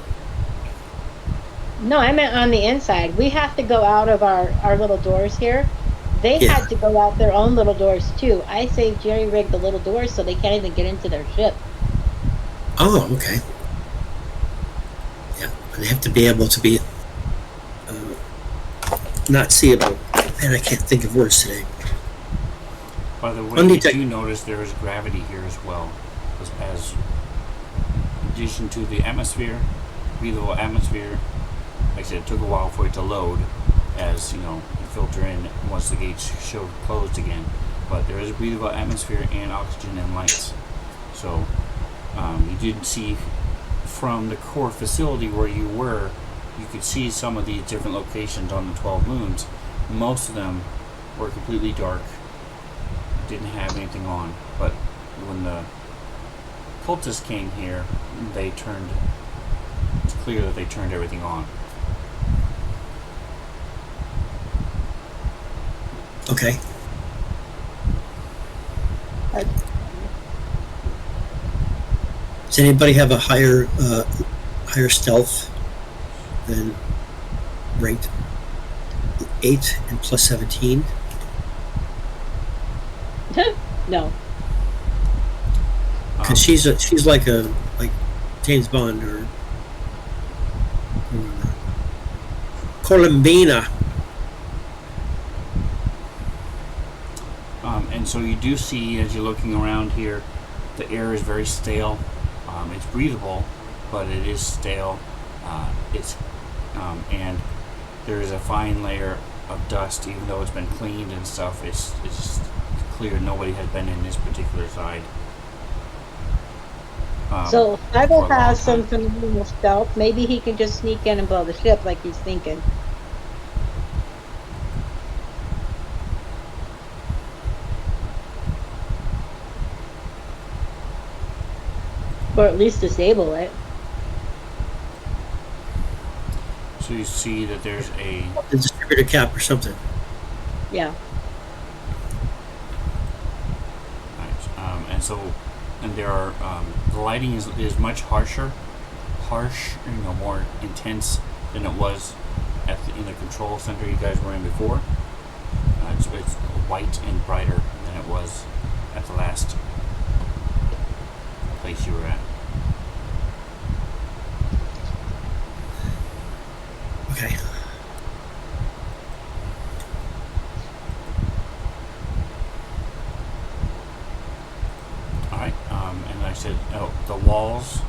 No, I meant on the inside. We have to go out of our little doors here. They Yeah. had to go out their own little doors too. I say jerry rig the little doors so they can't even get into their ship. Oh, okay. Yeah, but they have to be able to be not seeable. Man, I can't think of words today. By the way, I'll you need to- do notice there is gravity here as well, as in addition to the atmosphere, breathable atmosphere. Like I said, it took a while for it to load, as you filter in once the gates showed closed again. But there is a breathable atmosphere and oxygen and lights. So you did see from the core facility where you were, you could see some of these different locations on the 12 moons. Most of them were completely dark, didn't have anything on. But when the cultists came here, it's clear that they turned everything on. Okay. Does anybody have a higher stealth than ranked 8 and plus 17? No. Because she's like James Bond or Columbina. And so you do see, as you're looking around here, the air is very stale. It's breathable, but it is stale. And there is a fine layer of dust, even though it's been cleaned and stuff. It's just clear nobody has been in this particular side. So for a Five long has some time. phenomenal stealth. Maybe he can just sneak in and blow the ship like he's thinking. Or at least disable it. So you see that there's a The distributor cap or something. Yeah. and there are the lighting is much harsh, more intense than it was in the control center you guys were in before. It's white and brighter than it was at the last place you were at. Okay. Alright, and like I said, the walls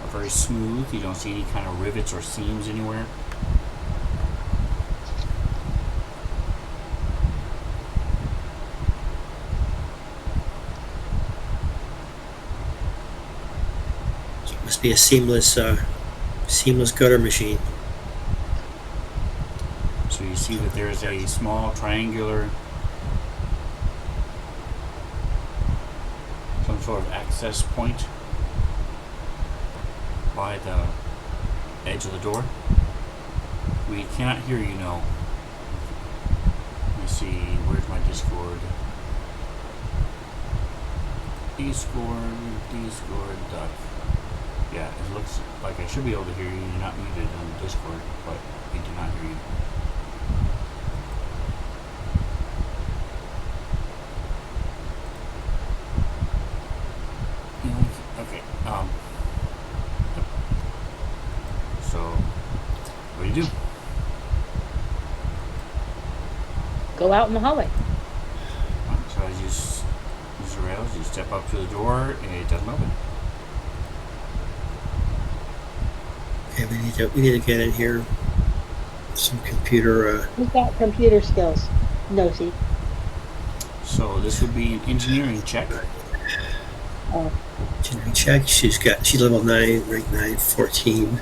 are very smooth. You don't see any kind of rivets or seams anywhere. So it must be a seamless gutter machine. So you see that there's a small triangular, some sort of access point by the edge of the door. We cannot hear you now. Let me see, where's my Discord? Discord, duck. Yeah, it looks like I should be able to hear you. You're not muted on Discord, but we do not hear you. Okay. So, what do you do? Go out in the hallway. So as you use the rails, you step up to the door, and it doesn't open. Okay, we need to get in here. Some computer. Who's got computer skills? Nosy. So this would be an engineering check. Oh. Engineering check. She's level 9, rank 9, 14.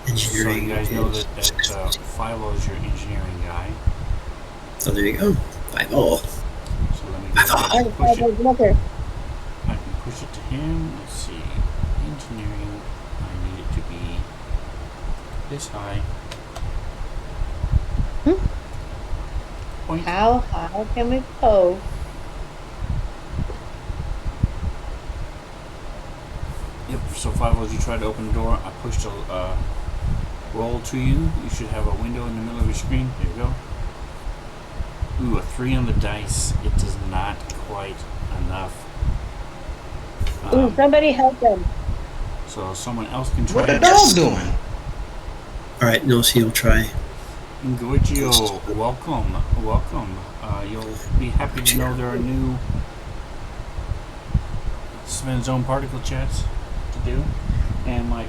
So Engineering. you guys know is that Philo is your engineering guy. So there you go. 5-0. So let me go ahead Oh, and push it. look here. I can push it to him. Let's see. Engineering. I need it to be this high. Point. How high can we go? Yep. So 5 as you try to open the door, I pushed a roll to you. You should have a window in the middle of your screen. There you go. Ooh, a 3 on the dice. It does not quite enough. Ooh, somebody help them. So someone else can try What the it. dog doing? All right, Nosy will try. Goichio, welcome. You'll be happy to know there are new Sven's own particle chats to do, and the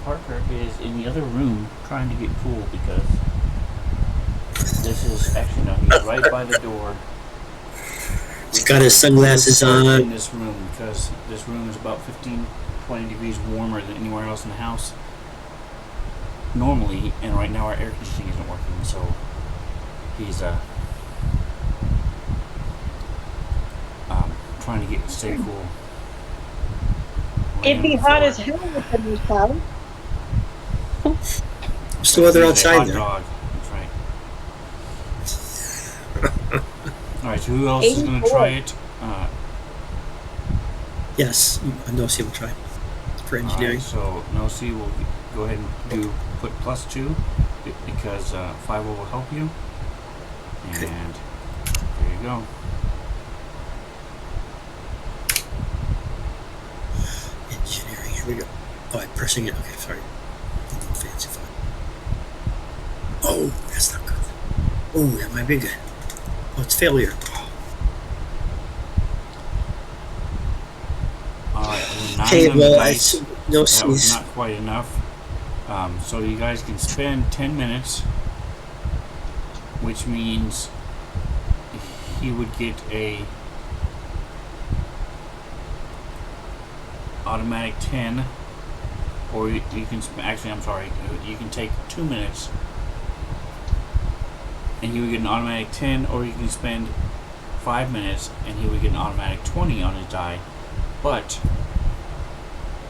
Parker is in the other room trying to get cool because this is actually no, he's right by the door. He's got his sunglasses in on. this room because this room is about 15-20 degrees warmer than anywhere else in the house normally, and right now our air conditioning isn't working, so he's trying to stay cool. It'd be hot as hell with the new house. What's the weather He's a outside hot there? dog. That's right. All right, so who else is going to 84. try it? Yes, Nosy will try for All engineering. right, so Nosy will go ahead and put +2 because 5 will help you. And Okay. there you go. Engineering. Here we go. Oh, I'm pressing it. Okay, sorry. A little fancy fun. Oh, that's not good. Oh, that might be good. Oh, it's failure. All right, well, 9 Okay, on the well, dice. it's That was Nosy's. not quite enough. So you guys can spend 10 minutes, which means he would get a automatic 10, or you can actually, I'm sorry, you can take 2 minutes and he would get an automatic 10, or you can spend 5 minutes and he would get an automatic 20 on his die, but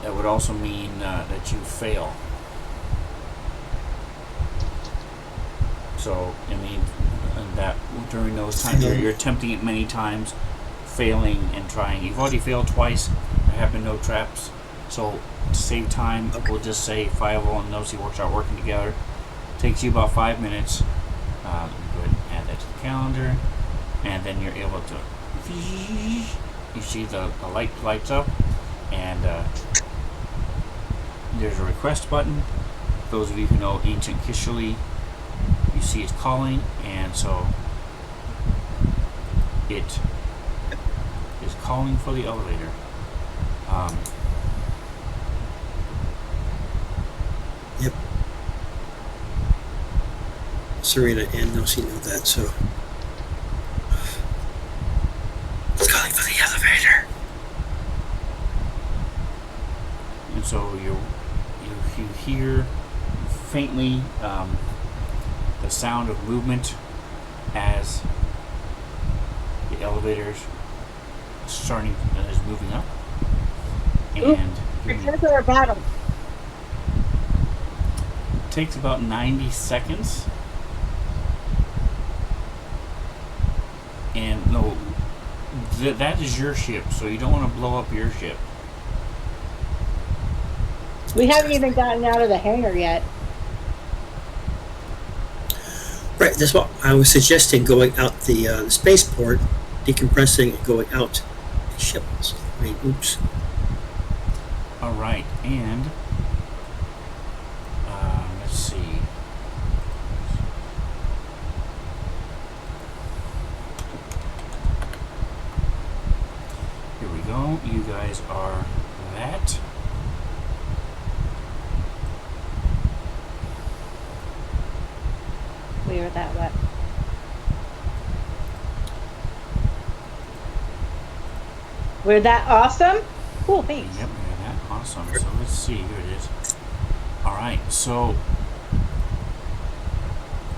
that would also mean that you fail. So, I mean, that during those times you're attempting it many times, failing and trying. You've already failed twice. There have been no traps. So, to save time, we'll just say 5 and Nosy start working together. Takes you about 5 minutes. Let me go ahead and add that to the calendar. And then you're able to... You see the light lights up. And there's a request button. Those of you who know Ancient Kishali, you see it's calling, and so it is calling for the elevator. Yep. Serena and Nosy know that, so. It's calling for the elevator. And so you hear faintly the sound of movement as the elevator's is moving up. And Prepare for a battle. it takes about 90 seconds. And no, that is your ship, so you don't want to blow up your ship. We haven't even gotten out of the hangar yet. Right, that's what I was suggesting, going out the spaceport, decompressing and going out the ships. I mean, oops. All right, and let's see. Here we go. You guys are that. We are that what? We're that awesome? Cool, thanks. Yep, you're that. Awesome. So let's see. Here it is. All right, so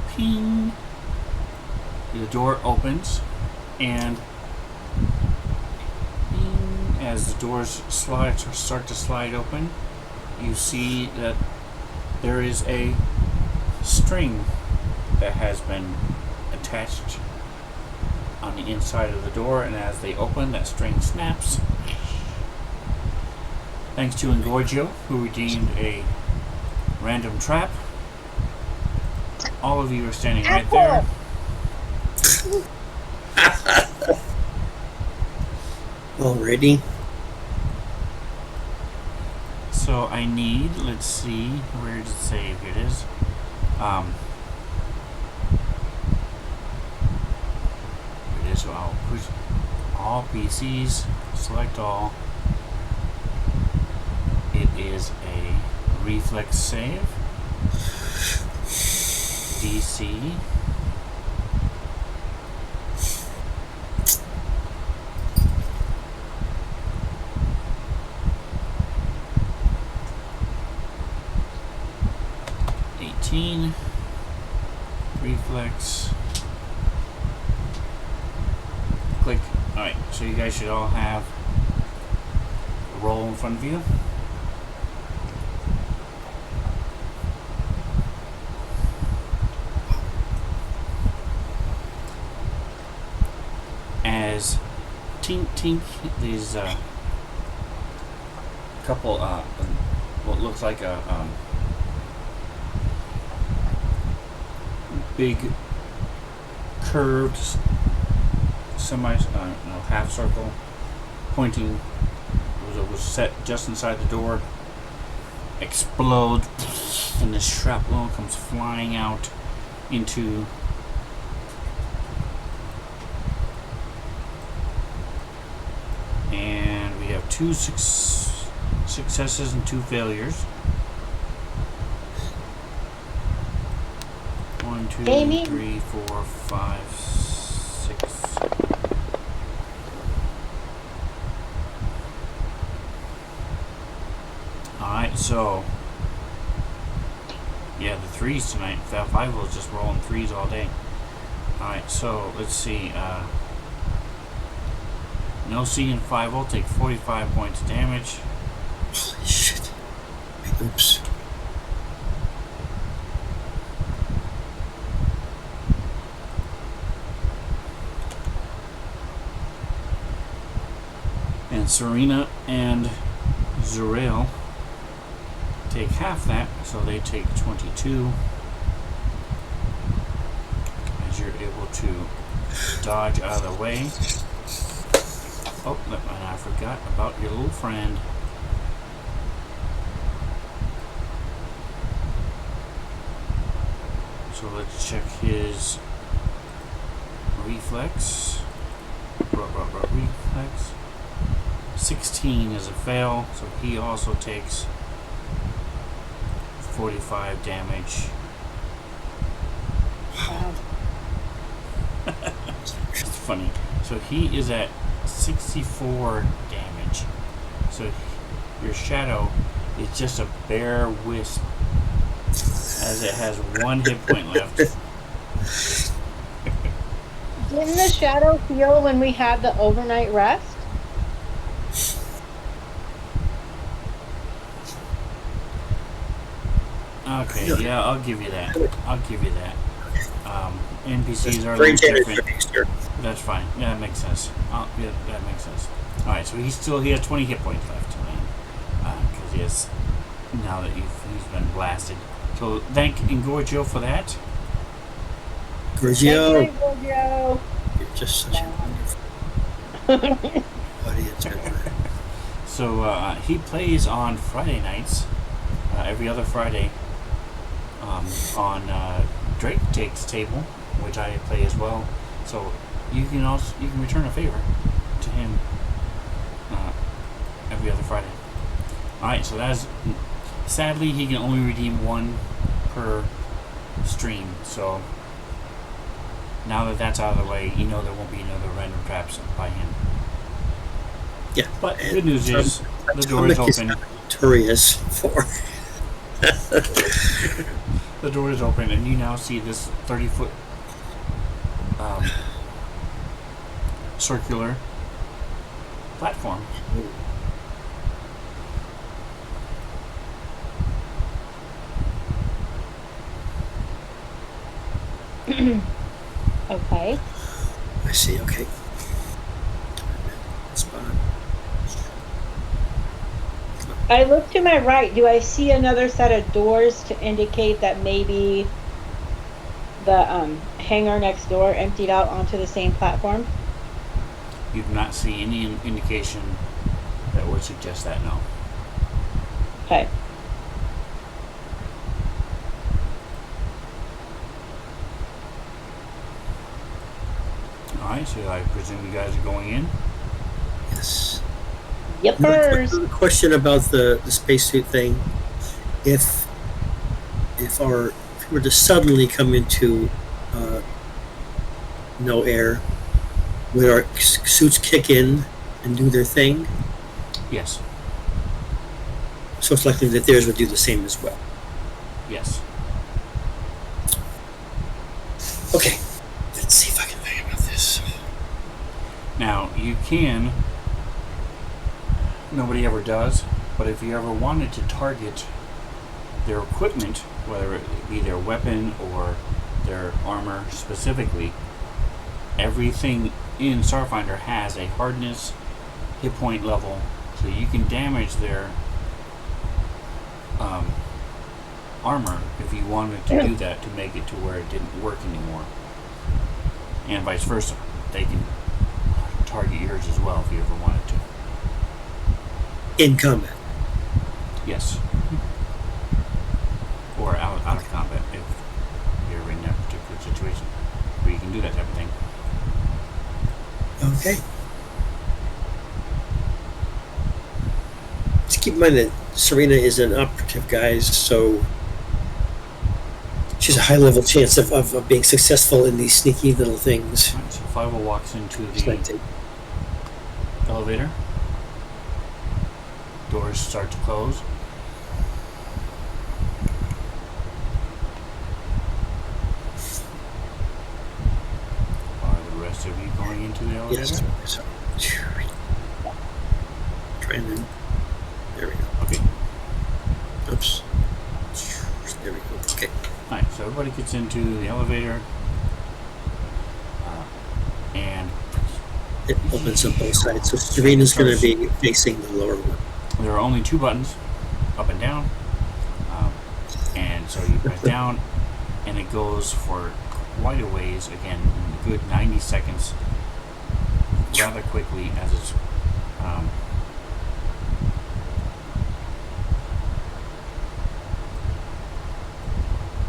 ping. the door opens, and as the doors start to slide open, you see that there is a string that has been attached on the inside of the door, and as they open, that string snaps. Thanks to Engorgio, who redeemed a random trap. All of you are standing right there. Already. So I need, let's see, where does it save? Here it is. Here it is. So I'll push all PCs, select all. It is a reflex save. DC. Reflex. Click. Alright, so you guys should all have a roll in front of you. As Tink Tink, these couple, what looks like a big curved half circle pointing was set just inside the door, explode, and the shrapnel comes flying out into and we have 2 successes and 2 failures. 1, 2, Amy? 3, 4, 5, 6. Alright, so yeah, the 3s tonight. That 5 was just rolling 3s all day. Alright, so let's see. No C and 5 will take 45 points of damage. Holy shit. Oops. And Serena and Zurael take half that, so they take 22. As you're able to dodge out of the way. Oh, and I forgot about your little friend. So let's check his reflex. Reflex. 16 is a fail, so he also takes 45 damage. Wow. It's funny. So he is at 64 damage. So your shadow is just a bare wisp, as it has 1 hit point left. Didn't the shadow heal when we had the overnight rest? Okay, yeah, I'll give you that. I'll give you that. NPCs are a Very little generous different. for Easter. That's fine. Yeah, that makes sense. Yeah, that makes sense. All right, so he has 20 hit points left, because he has now that he's been blasted. So thank Engorgio for that. Giorgio, Thank you, Giorgio. you're just such a wonderful audience member. So he plays on Friday nights, every other Friday, on Drake Takes Table, which I play as well. So you can return a favor to him every other Friday. All right, so that's sadly he can only redeem 1 per stream. So now that that's out of the way, you know there won't be another random traps by him. Yeah. But good news is the door is open. Notorious for. The door is open, and you now see this 30-foot circular platform. Okay. I see. Okay. Spot. I look to my right. Do I see another set of doors to indicate that maybe the hangar next door emptied out onto the same platform? You do not see any indication that would suggest that, no. Okay. Alright, so I presume you guys are going in? Yes. Yippers. Another question about the spacesuit thing. If if we were to suddenly come into no air, would our suits kick in and do their thing? Yes. So it's likely that theirs would do the same as well. Yes. Okay. Let's see if I can think about this. Now, you can, nobody ever does, but if you ever wanted to target their equipment, whether it be their weapon or their armor specifically, everything in Starfinder has a hardness hit point level, so you can damage their armor if you wanted to do that to make it to where it didn't work anymore. And vice versa. They can target yours as well if you ever wanted to. In combat. Yes. Or out of combat if you're in that particular situation where you can do that type of thing. Okay. Just keep in mind that Serena is an operative, guys, so she has a high level chance of being successful in these sneaky little things. Alright, so Five walks into Just like the to- elevator. Doors start to close. Are the rest of you going into the elevator? Yes. So, trying to. There we go. Okay. Oops. There we go. Okay. Alright, so everybody gets into the elevator. And It opens up both sides. So Serena's going to be facing the lower one. there are only two buttons, up and down. And so you press down, and it goes for quite a ways. Again, a good 90 seconds, rather quickly, as it's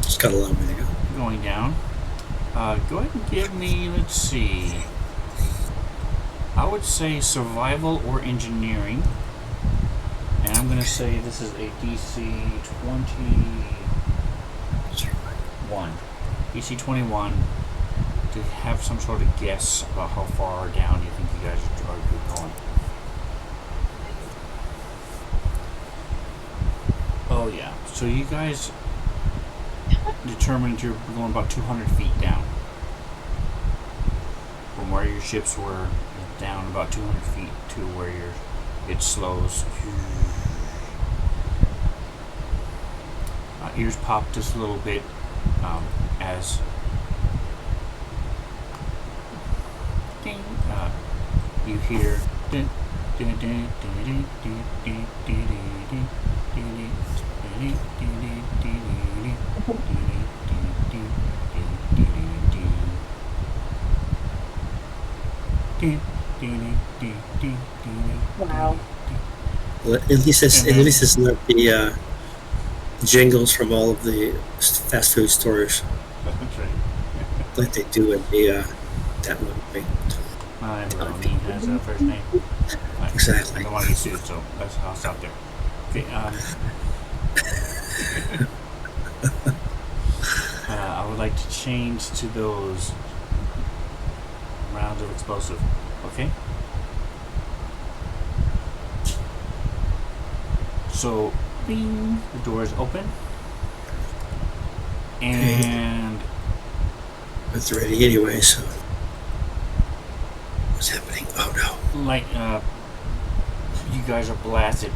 Just got a long way to go. going down. Go ahead and give me, let's see, I would say survival or engineering. And I'm going to say this is a DC 21. DC 21 to have some sort of guess about how far down you think you guys are going. Oh yeah, so you guys determined you're going about 200 feet down from where your ships were, down about 200 feet to where it slows. Ears pop just a little bit as ding, you hear ding, ding, ding, ding, ding, ding, ding, ding, ding, ding, ding, ding. Wow. Well, at least it's not the jingles from all of the fast food stores That's right. like they do in the that one thing. Everyone has a first name. Exactly. I don't want to get sued, so that's how I'll stop there. Okay. I would like to change to those rounds of explosive. Okay. So, bing, the door is open, and It's ready anyway, so What's happening? Oh no. Like, you guys are blasted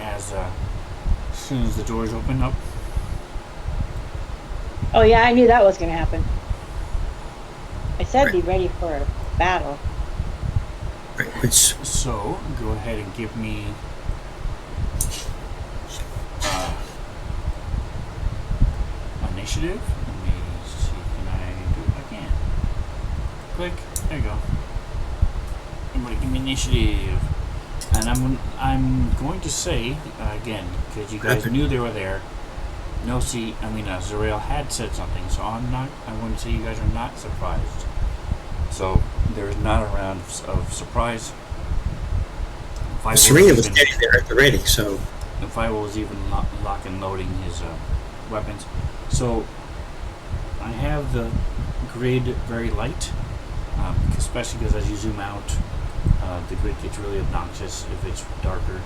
as soon as the doors open up. Oh yeah, I knew that was gonna happen. I said be ready for a battle. Right, which So, go ahead and give me initiative. Let me see, can I do it again? Click, there you go. Everybody give me initiative. And I'm going to say, again, because you guys knew they were there, Zariel had said something, so I'm going to say you guys are not surprised. So, there's not a round of surprise. Serena was getting there at the ready, so. The Five was even lock and loading his weapons. So, I have the grid very light, especially because as you zoom out, the grid gets really obnoxious if it's darker.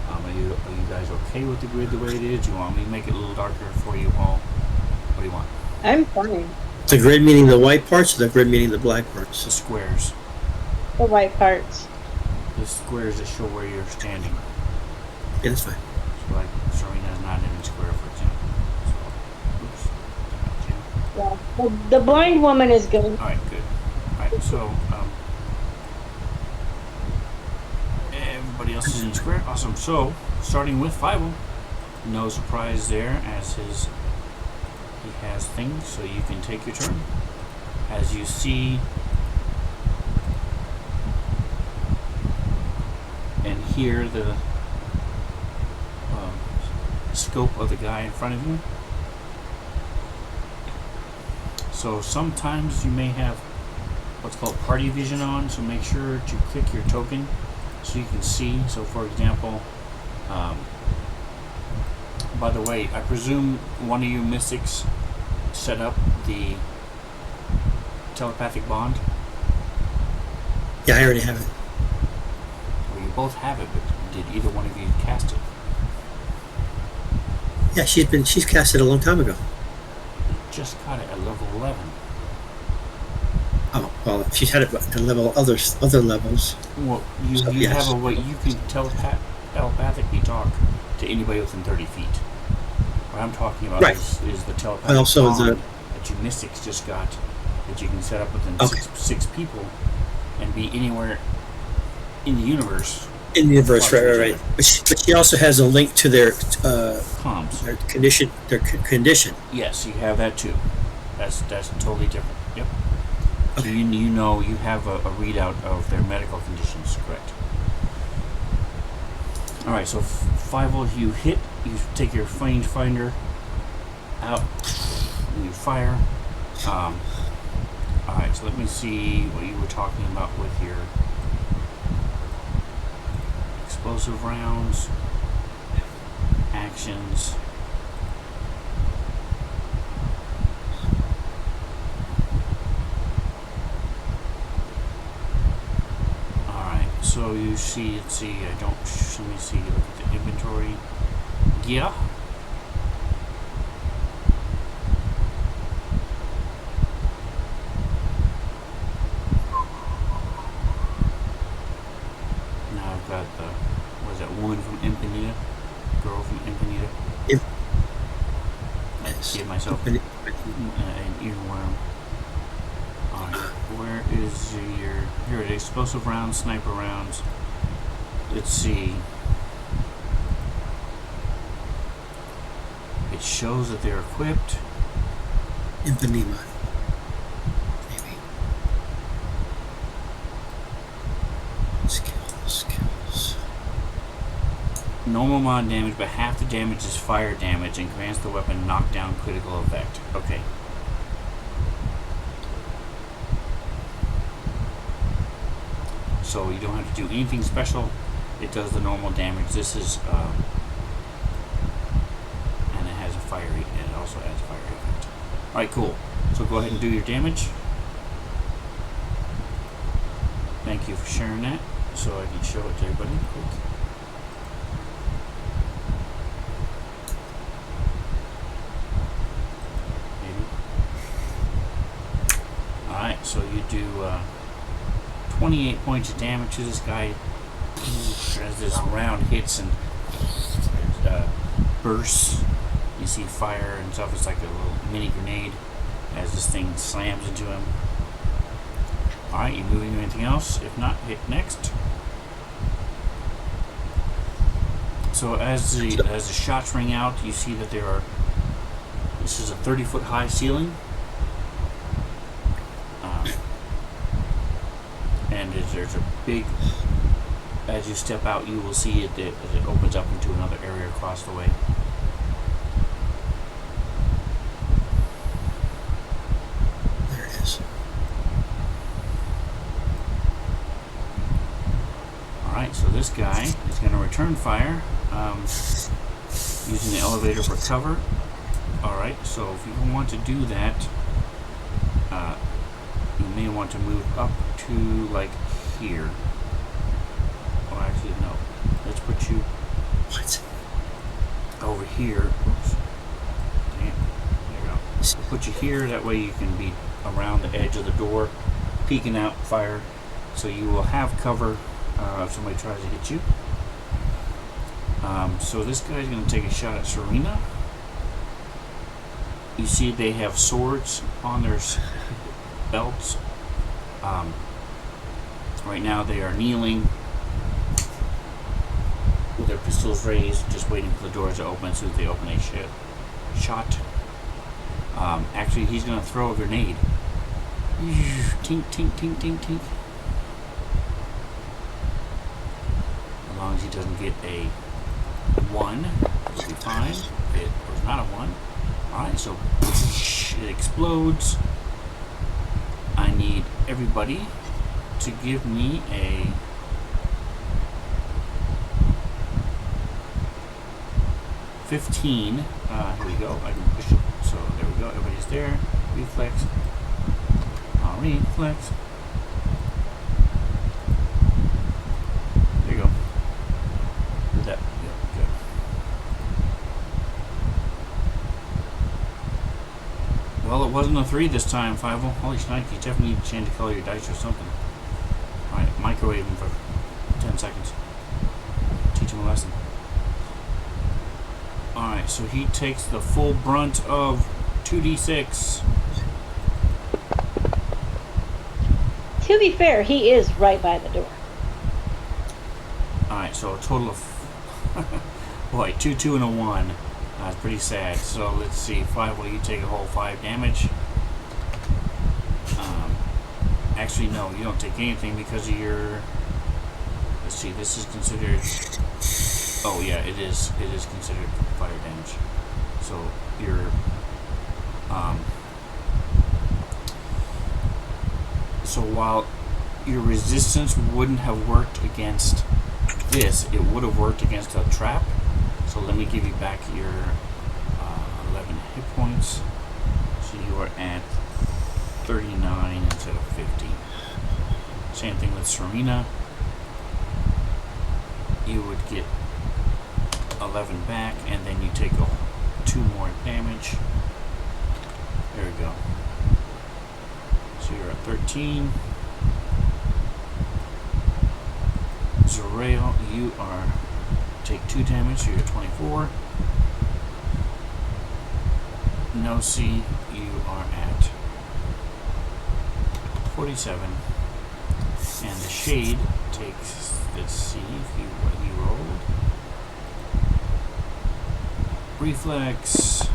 Are you guys okay with the grid the way it is? Do you want me to make it a little darker for you all? What do you want? I'm fine. The grid meaning the white parts, or the grid meaning the black parts? The squares. The white parts. The squares that show where you're standing. Yeah, that's fine. So, like, Serena's not in the square, for example. So, oops. Yeah. The blind woman is good. Alright, good. Alright, so, everybody else is in the square. Awesome. So, starting with Five, no surprise there, as he has things, so you can take your turn. As you see and hear the scope of the guy in front of you. So sometimes you may have what's called party vision on, so make sure to click your token so you can see. So for example, by the way, I presume one of you mystics set up the telepathic bond? Yeah, I already have it. Well, you both have it, but did either one of you cast it? Yeah, she's cast it a long time ago. You just got it at level 11. Oh, well, she's had it at the level other levels. Well, you Yes. have a way you can telepathically talk to anybody within 30 feet. What I'm talking about Right. is the telepathic And also bond that you mystics just got, that you can set up within six people and be anywhere in the universe. In the universe, right. But she also has a link to their Comms. their condition. Yes, you have that too. That's totally different. Yep. So Okay. you have a readout of their medical conditions, correct? All right. So Five, you hit. You take your finder out and you fire. All right. So let me see what you were talking about with your explosive rounds, actions. Alright, so you see, let me see, look at the inventory. Yeah. Now I've got woman from Empanita? Girl from Empanita? Yep. I gave myself an earworm. Alright, where is here it is, explosive rounds, sniper rounds. Let's see. It shows that they're equipped. Impanema. Maybe. Skills. Normal mod damage, but half the damage is fire damage and grants the weapon knockdown critical effect. Okay. So you don't have to do anything special. It does the normal damage. This is, and it has a fire, and it also adds fire effect. Alright, cool. So go ahead and do your damage. Thank you for sharing that, so I can show it to everybody quick. Alright, so you do 28 points of damage to this guy as this round hits and bursts. You see fire and stuff. It's like a little mini grenade as this thing slams into him. Alright, you moving to anything else? If not, hit next. So as the shots ring out, you see that this is a 30-foot high ceiling. And there's a big, as you step out, you will see it opens up into another area across the way. There it is. Alright, so this guy is going to return fire, using the elevator for cover. Alright, so if you want to do that, you may want to move up to like here. Oh, actually, no. Let's put you What? over here. Oops. Damn. There you go. We'll put you here. That way you can be around the edge of the door, peeking out fire. So you will have cover if somebody tries to hit you. So this guy's going to take a shot at Serena. You see they have swords on their belts. Right now they are kneeling with their pistols raised, just waiting for the doors to open. As soon as they open, they shot. Actually, he's going to throw a grenade. Tink, tink, tink, tink, tink. As long as he doesn't get a 1, it'll be fine. It was not a 1. Alright, so it explodes. I need everybody to give me a $15. Here we go. I can push it. So there we go. Everybody's there. Reflex. Reflex. There you go. Did that? Yeah, good. Well, it wasn't a 3 this time, Fivel. Holy shnikes, you definitely need to change the color of your dice or something. Alright, microwave him for 10 seconds. Teach him a lesson. Alright, so he takes the full brunt of 2d6. To be fair, he is right by the door. Alright, so a total of boy, 2, 2, and a 1. That's pretty sad. So let's see, 5. Well, you take a whole 5 damage. Actually, no, you don't take anything because of your. Let's see, this is considered. Oh yeah, it is considered fire damage. So your so while your resistance wouldn't have worked against this, it would have worked against a trap. So let me give you back your 11 hit points. So you are at 39 instead of 50. Same thing with Serena. You would get 11 back, and then you take 2 more damage. There we go. So you're at 13. Zorail, you are take 2 damage, so you're at 24. Nosy, you are at 47. And the Shade takes, let's see what he rolled. Reflex.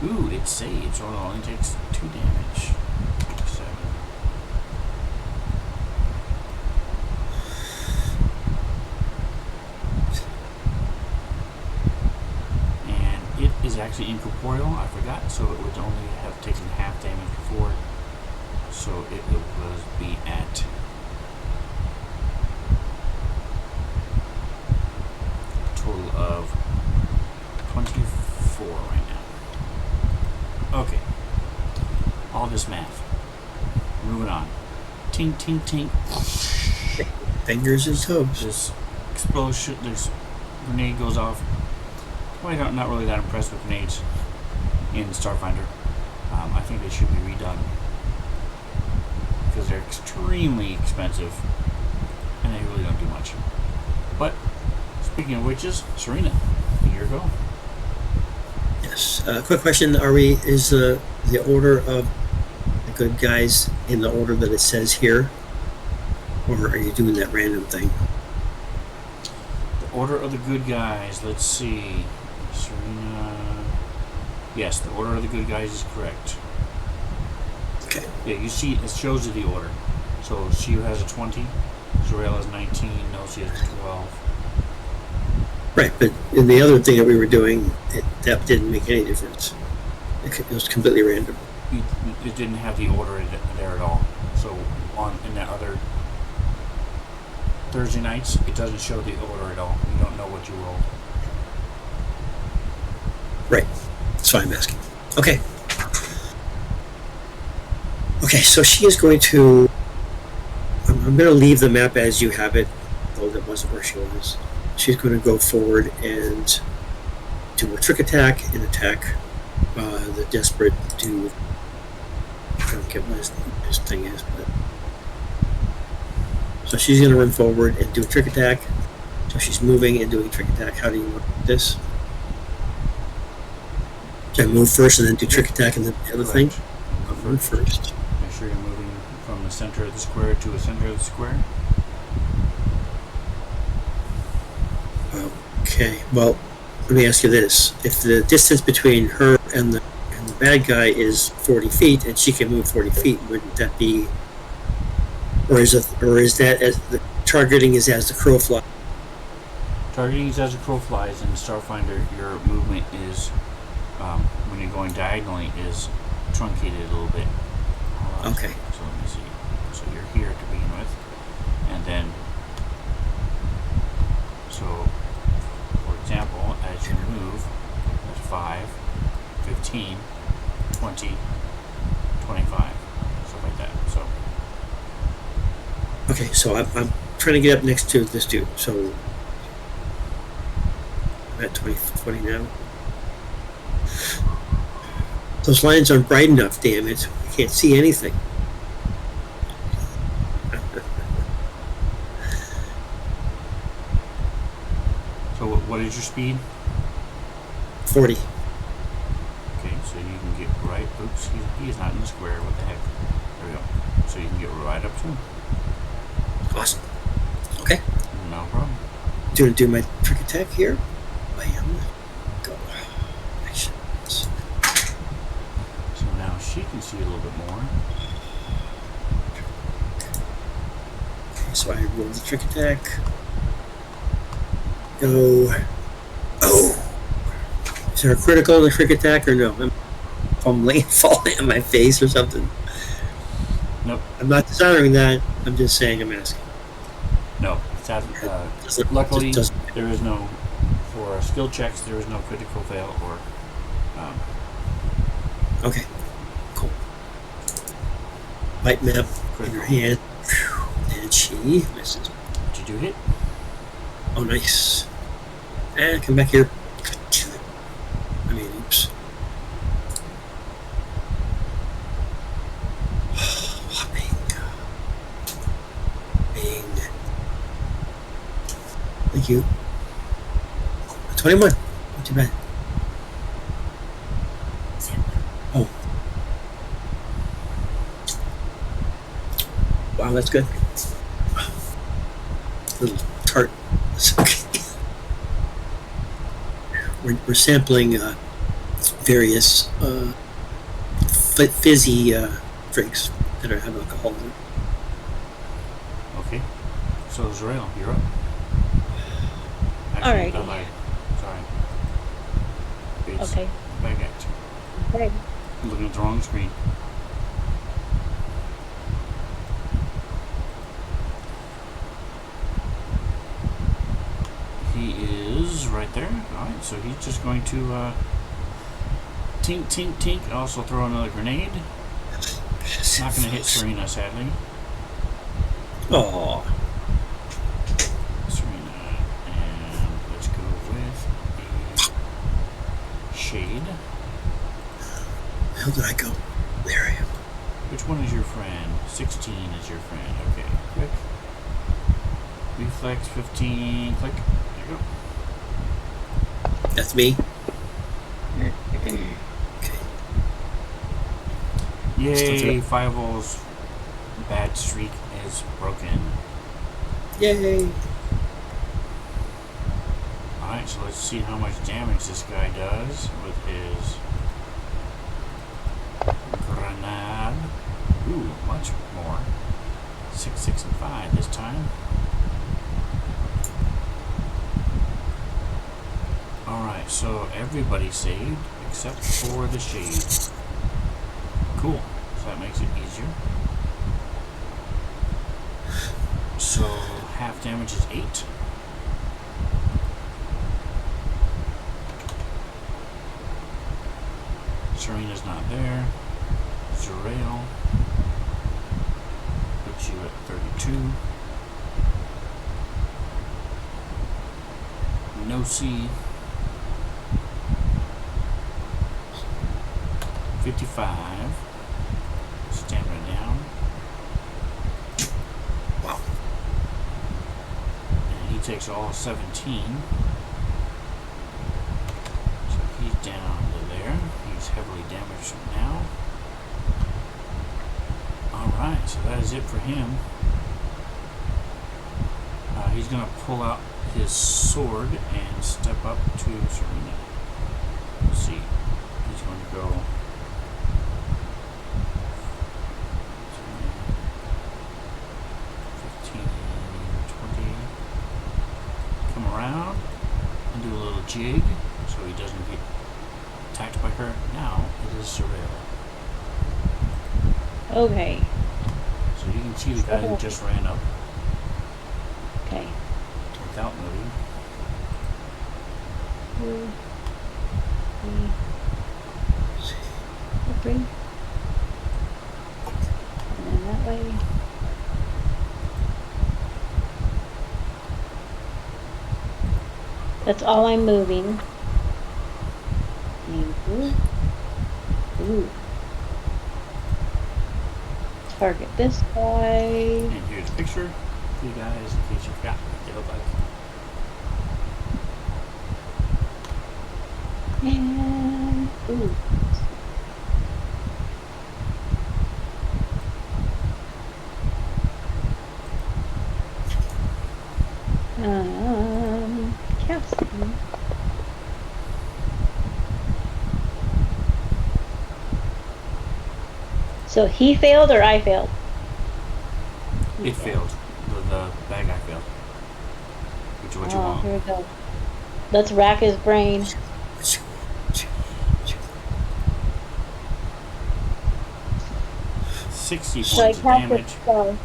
Ooh, it saves, so it only takes 2 damage. 7. And it is actually incorporeal, I forgot, so it would only have taken half damage before. So it would be at a total of 24 right now. Okay. All this math. Moving on. Tink, tink, tink. Fingers and toes. This explosion, this grenade goes off. Well, I'm not really that impressed with grenades in Starfinder. I think they should be redone. because they're extremely expensive and they really don't do much. But speaking of witches, Serena, here you go. Yes. Quick question: is the order of the good guys in the order that it says here, or are you doing that random thing? The order of the good guys. Let's see, Serena. Yes, the order of the good guys is correct. Okay. Yeah, you see, it shows you the order. So Shiu has a 20, Zorel has 19, Nosy has a 12. Right, but in the other thing that we were doing, that didn't make any difference. It was completely random. It didn't have the order there at all. So in that other Thursday nights, it doesn't show the order at all. You don't know what you rolled. Right. That's why I'm asking. Okay. Okay, so she is going to... I'm going to leave the map as you have it, though that wasn't where she was. She's going to go forward and do a trick attack and attack the desperate dude. I don't get what his thing is, but... So she's going to run forward and do a trick attack. So she's moving and doing a trick attack. How do you want this? Should I move first and then do trick attack and then the other thing? I'll move first. Make sure you're moving from the center of the square to the center of the square. Okay, well, let me ask you this. If the distance between her and the bad guy is 40 feet and she can move 40 feet, wouldn't that be... Or is that as the targeting is as the crow flies? Targeting is as the crow flies, and Starfinder, your movement is, when you're going diagonally, is truncated a little bit. Okay. So let me see. So you're here to begin with, and then, so, for example, as you move, that's 5, 15, 20, 25, stuff like that. So. Okay, so I'm trying to get up next to this dude. So I'm at 20 now. Those lines aren't bright enough, damn it. I can't see anything. So what is your speed? 40. Okay, so you can get right... Oops, he's not in the square. What the heck? There we go. So you can get right up to him. Awesome. Okay. No problem. Do my trick attack here. Bam. Go. Nice. So now she can see a little bit more. Okay, so I roll the trick attack. Go. Oh! Is there a critical in the trick attack or no? If I'm falling on my face or something. Nope. I'm not dishonoring that. I'm just saying I'm asking. No. Luckily, there is no... For skill checks, there is no critical fail or... Okay. Cool. Light map in her hand. And she misses. Did you hit? Oh, nice. And come back here. I mean, oops. Bing. Bing. Thank you. 21. Not too bad. Oh. Wow, that's good. Little tart. That's okay. We're sampling various fizzy drinks that have alcohol in them. Okay. So, Zorel, you're up. Actually, Alright. I lied. Sorry. It's Okay. Baguette. Okay. I'm looking at the wrong screen. He is right there. Alright, so he's just going to tink, tink, tink. Also throw another grenade. Not going to hit Serena, sadly. Oh, Serena. And let's go with a shade. where did I go? There I am. Which one is your friend? 16 is your friend. Okay, click. Reflex 15. Click. There you go. That's me. Okay. Yay! Fireball's bad streak is broken. Yay! Alright, so let's see how much damage this guy does with his grenade. Ooh, much more. 6, 6, and 5 this time. Alright, so everybody saved except for the shade. Cool. So that makes it easier. So half damage is 8. Serena's not there. Zerail. Puts you at 32. No C. 55. Stamina down. Wow. And he takes all 17. So he's down to there. He's heavily damaged now. Alright, so that is it for him. He's going to pull out his sword and step up to Serena. Let's see. He's going to go 15, 20. Come around and do a little jig so he doesn't get attacked by her. Now it is Zerail. Okay. So you can see the guy who just ran up Okay. without moving. 2, 3. And then that way. That's all I'm moving. Ooh. Target this guy. And here's a picture for you guys in case you forgot what they look like. And ooh. Casting. So he failed or I failed? It failed. The bad guy failed. Which is what you want. Here we go. Let's rack his brain. Sixty So I points of cast a damage. spell.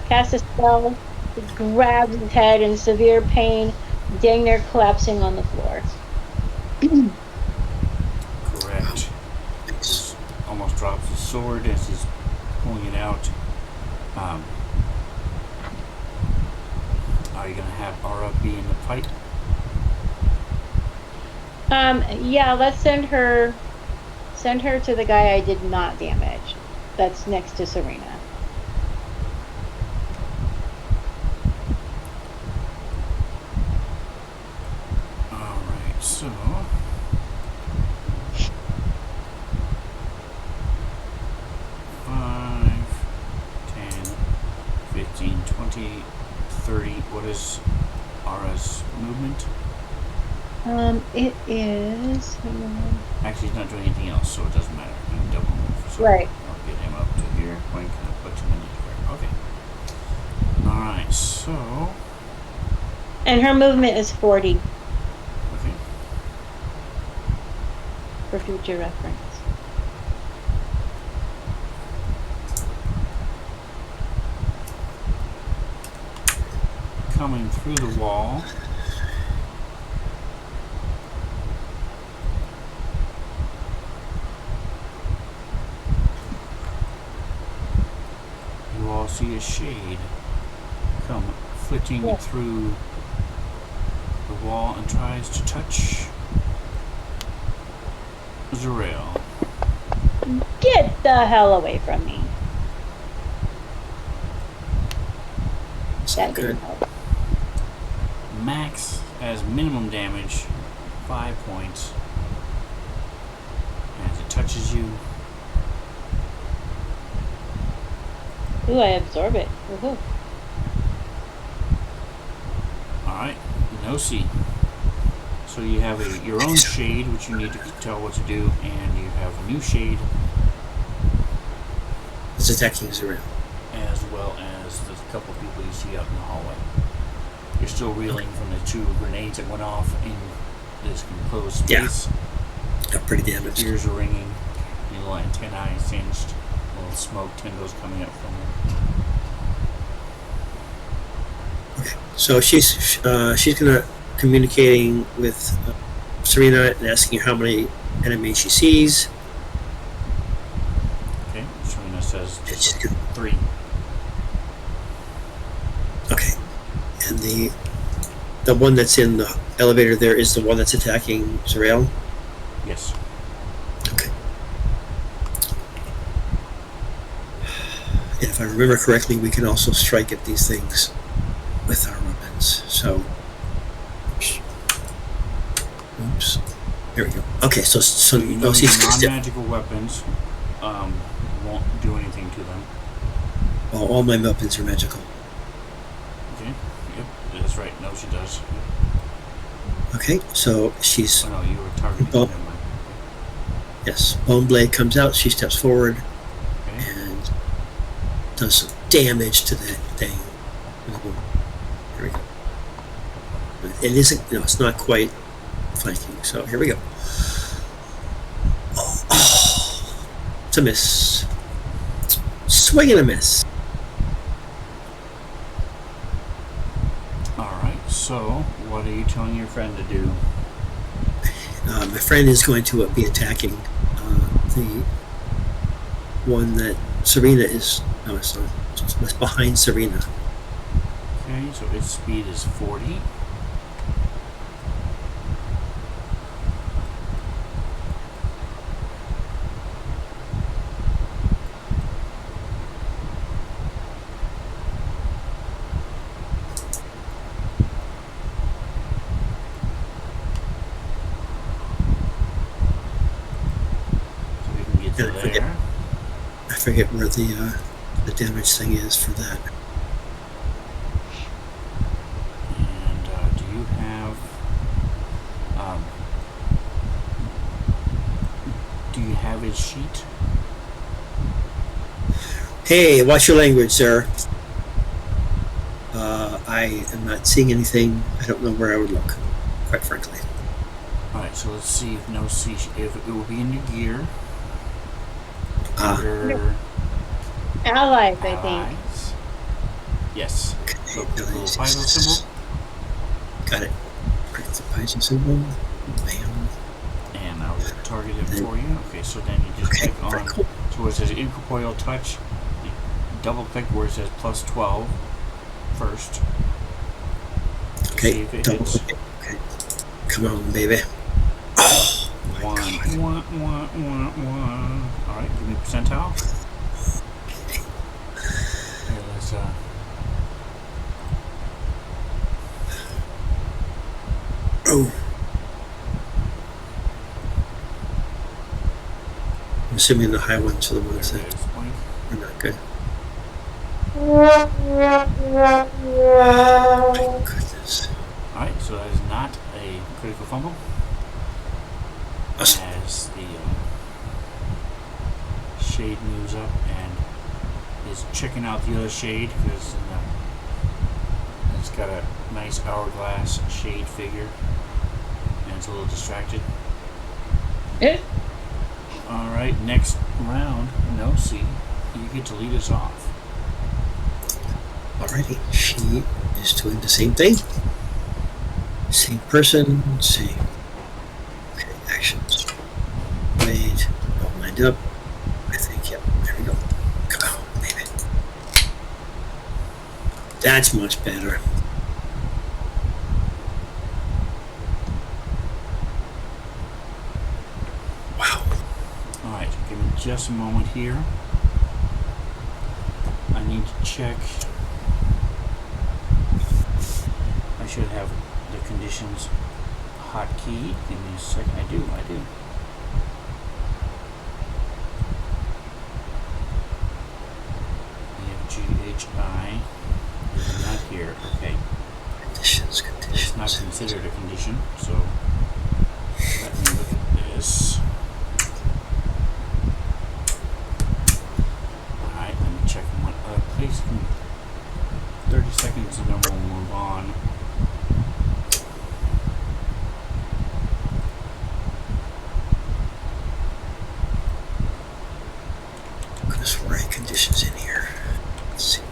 Cast a spell. It grabs his head in severe pain, dang near collapsing on the floor. Correct. Just almost drops his sword as he's pulling it out. Are you gonna have Aura be in the fight? Yeah, let's send her to the guy I did not damage. That's next to Serena. Alright, so 5, 10, 15, 20, 30. What is Aura's movement? It is. Actually, he's not doing anything else, so it doesn't matter. He can double move. So Right. I'll get him up to here. Boink, and put him in here. Okay. Alright, so. And her movement is 40 Okay. for future reference. Coming through the wall. You all see a shade come flitting through the wall and tries to touch Zerail. Get the hell away from me. That good. didn't help. Max as minimum damage, 5 points. As it touches you, Ooh, I absorb it. Woohoo. alright, no C. So you have your own shade, which you need to tell what to do, and you have a new shade, It's attacking Zuriel. as well as the couple of people you see out in the hallway. You're still reeling from the 2 grenades that went off in this enclosed space. Got pretty damaged. Ears are ringing, your little antennae singed, little smoke tendrils coming up from it. Okay, so she's gonna communicating with Serena and asking her how many enemies she sees. Okay, Serena says And she's gonna, 3. okay, and the one that's in the elevator there is the one that's attacking Zuriel. Yes. Okay. And if I remember correctly, we can also strike at these things with our weapons. So, oops. There we go. Okay, so You know no, she's non-magical weapons won't do anything to them. all my weapons are magical. Okay. Yep, that's right. No, she does. Okay, so she's Oh no, you were targeting. Oh. Never mind. yes. Bone blade comes out. She steps forward Okay. and does some damage to that thing. Here we go. It isn't. No, it's not quite flanking. So here we go. Oh, it's a miss. Swing and a miss. All right. So, what are you telling your friend to do? My friend is going to be attacking the one that Serena is. No, it's not. It's behind Serena. Okay. So its speed is 40. So we can get to Yeah, I forget. there. I forget where the damage thing is for that. And do you have his sheet? Hey, watch your language, sir. I am not seeing anything. I don't know where I would look, quite frankly. All right. So let's see if no C. If it will be in your gear. Ah, Under Allies, I think. allies. Yes. okay. So the little Python symbol. Got it. Print the Python symbol. Bam. And I'll target it for you. Okay, so then you just Okay, click on, very cool. so where it says incorporeal touch, you double click where it says plus 12 first. Okay, See if it double hits. click it. Okay. Come on, baby. Oh, my One. God. Alright, give me a percentile. Here, let's, Oh. I'm assuming the high ones are the ones there that it is. Blank. are not good. My goodness. Alright, so that is not a critical fumble. Awesome. As the shade moves up and is checking out the other shade because it's got a nice hourglass shade figure and it's a little distracted. Eh? Alright, next round, no C. You get to lead us off. Alrighty. She is doing the same thing. Same person, same. Okay, actions. Wait, all lined up. I think, yep, there we go. Come on, baby. That's much better. Wow. Alright, give me just a moment here. I need to check should have the conditions hotkey. Give me a second. I do. We have GHI. Is not here. Okay. Conditions. It's not considered a condition, so let me look at this. Alright, let me check one other place. 30 seconds and then we'll move on. Could have sworn I had conditions in here. Let's see.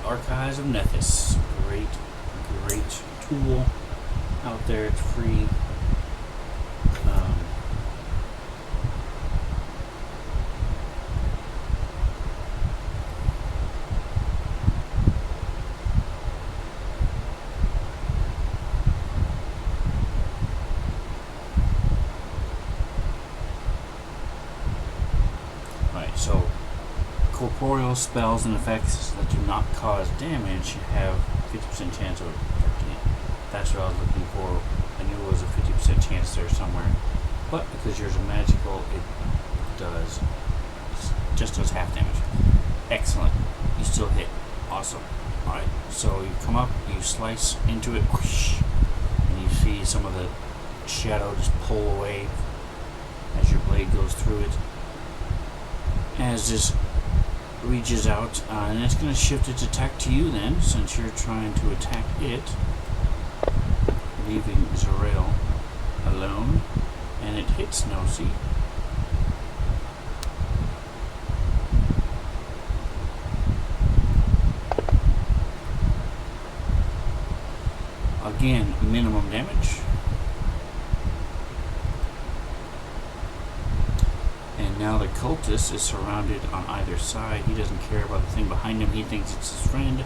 Archives of Nethys. Great tool out there. It's free. Right, so corporeal spells and effects that do not cause damage have 50% chance of affecting it. That's what I was looking for. I knew it was a 50% chance there somewhere. But because yours are magical, it does. It just does half damage. Excellent. You still hit. Awesome. Alright, so you come up, you slice into it, whoosh, and you see some of the shadow just pull away as your blade goes through it. As this reaches out, and it's going to shift its attack to you then, since you're trying to attack it, leaving Zerael alone, and it hits Nosy. Again, minimum damage. And now the cultist is surrounded on either side. He doesn't care about the thing behind him. He thinks it's his friend.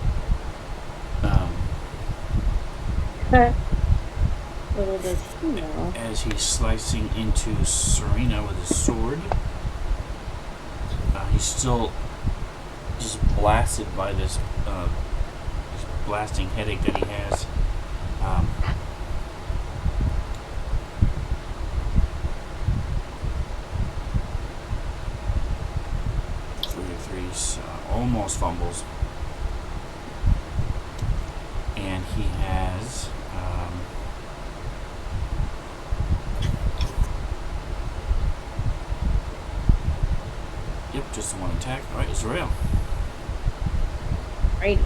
Little does he know. As he's slicing into Serena with his sword. He's still just blasted by this blasting headache that he has. 3 almost fumbles. And he has just one attack. Alright, Zerael. Right.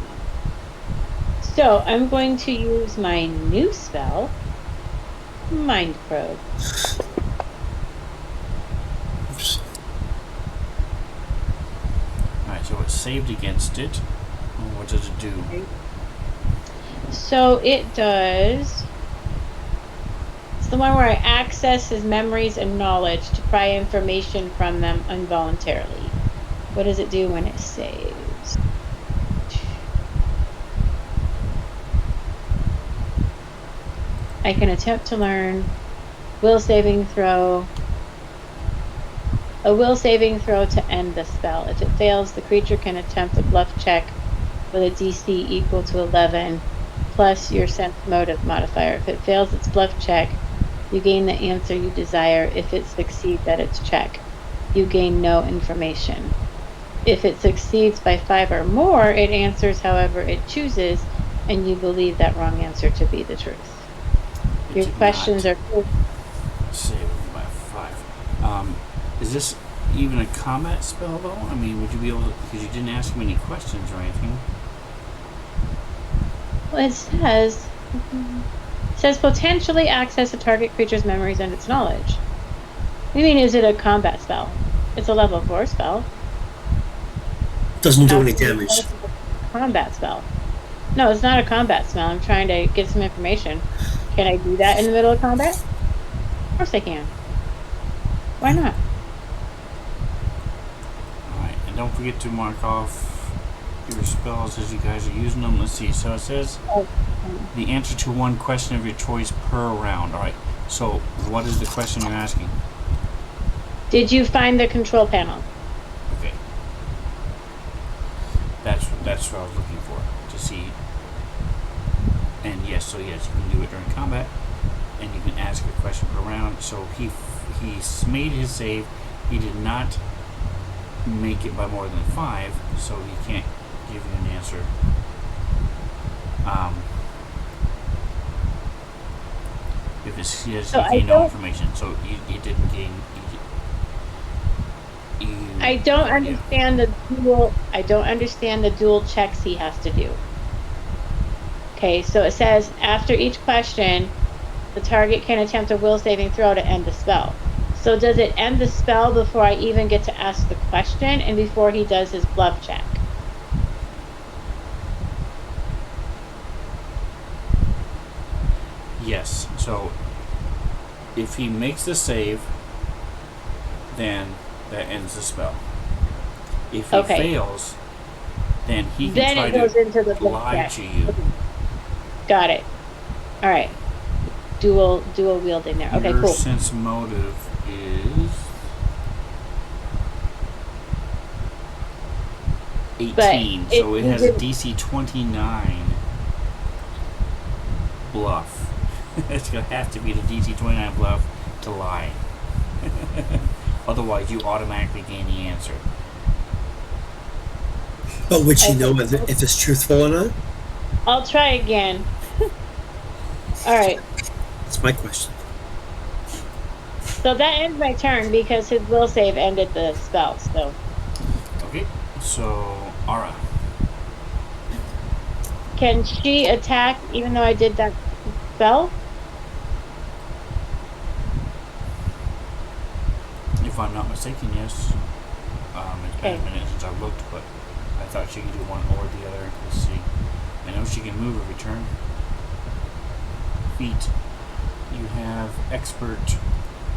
So I'm going to use my new spell, Mind Probe. Oops. Alright, so it's saved against it. What does it do? So it does. It's the one where I access his memories and knowledge to pry information from them involuntarily. What does it do when it saves? I can attempt to learn will saving throw. A will saving throw to end the spell. If it fails, the creature can attempt a bluff check with a DC equal to 11 plus your sense motive modifier. If it fails its bluff check, you gain the answer you desire. If it succeeds at its check, you gain no information. If it succeeds by 5 or more, it answers however it chooses, and you believe that wrong answer to be the truth. Your questions are cool. Saved by 5. Is this even a combat spell, though? I mean, would you be able to... Because you didn't ask me any questions or anything. Well, it says potentially access a target creature's memories and its knowledge. I mean, is it a combat spell? It's a level 4 spell. Doesn't do any damage. Combat spell. No, it's not a combat spell. I'm trying to get some information. Can I do that in the middle of combat? Of course I can. Why not? don't forget to mark off your spells as you guys are using them. Let's see. So it says the answer to one question of your choice per round. All right. So what is the question you're asking? Did you find the control panel? Okay. That's what I was looking for, to see. And yes, so yes, you can do it during combat, and you can ask a question per round. So he made his save. He did not make it by more than 5, so he can't give you an answer. Because he gained no information, so he didn't gain. I don't understand the dual. I don't understand the dual checks he has to do. Okay, so it says after each question, the target can attempt a will saving throw to end the spell. So does it end the spell before I even get to ask the question and before he does his bluff check? Yes. So if he makes the save, then that ends the spell. If he fails, then he can try to lie to you. Got it. All right. Dual wielding there. Okay, Your cool. sense motive is 18, so it has a DC 29 bluff. It's gonna have to be the DC 29 bluff to lie. Otherwise, you automatically gain the answer. But would she know if it's truthful or not? I'll try again. All right. That's my question. So that ends my turn because his will save ended the spell. So. Okay. So Aura. Can she attack even though I did that spell? If I'm not mistaken, yes. It's been a minute since I looked, but I thought she could do one or the other. Let's see. I know she can move every turn. Feat. You have expert.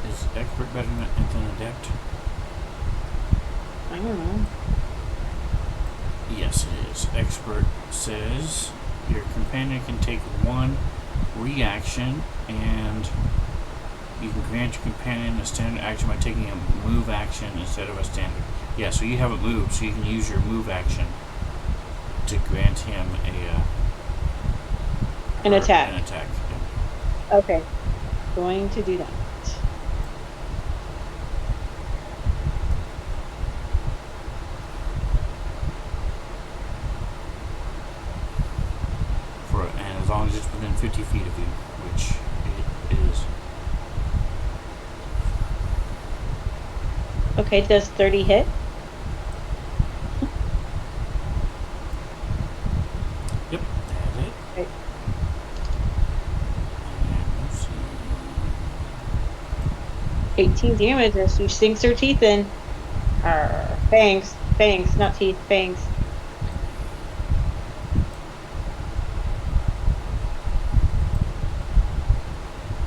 Is expert better than adept? I don't know. Yes, it is. Expert says your companion can take one reaction, and you can grant your companion a standard action by taking a move action instead of a standard. Yeah, so you haven't moved, so you can use your move action to grant him an attack. An attack. Yeah. Okay. Going to do that. And as long as it's within 50 feet of you, which it is. Okay, does 30 hit? Yep, that's it. Okay. And let's see. 18 damage as she sinks her teeth in. Fangs, not teeth, fangs.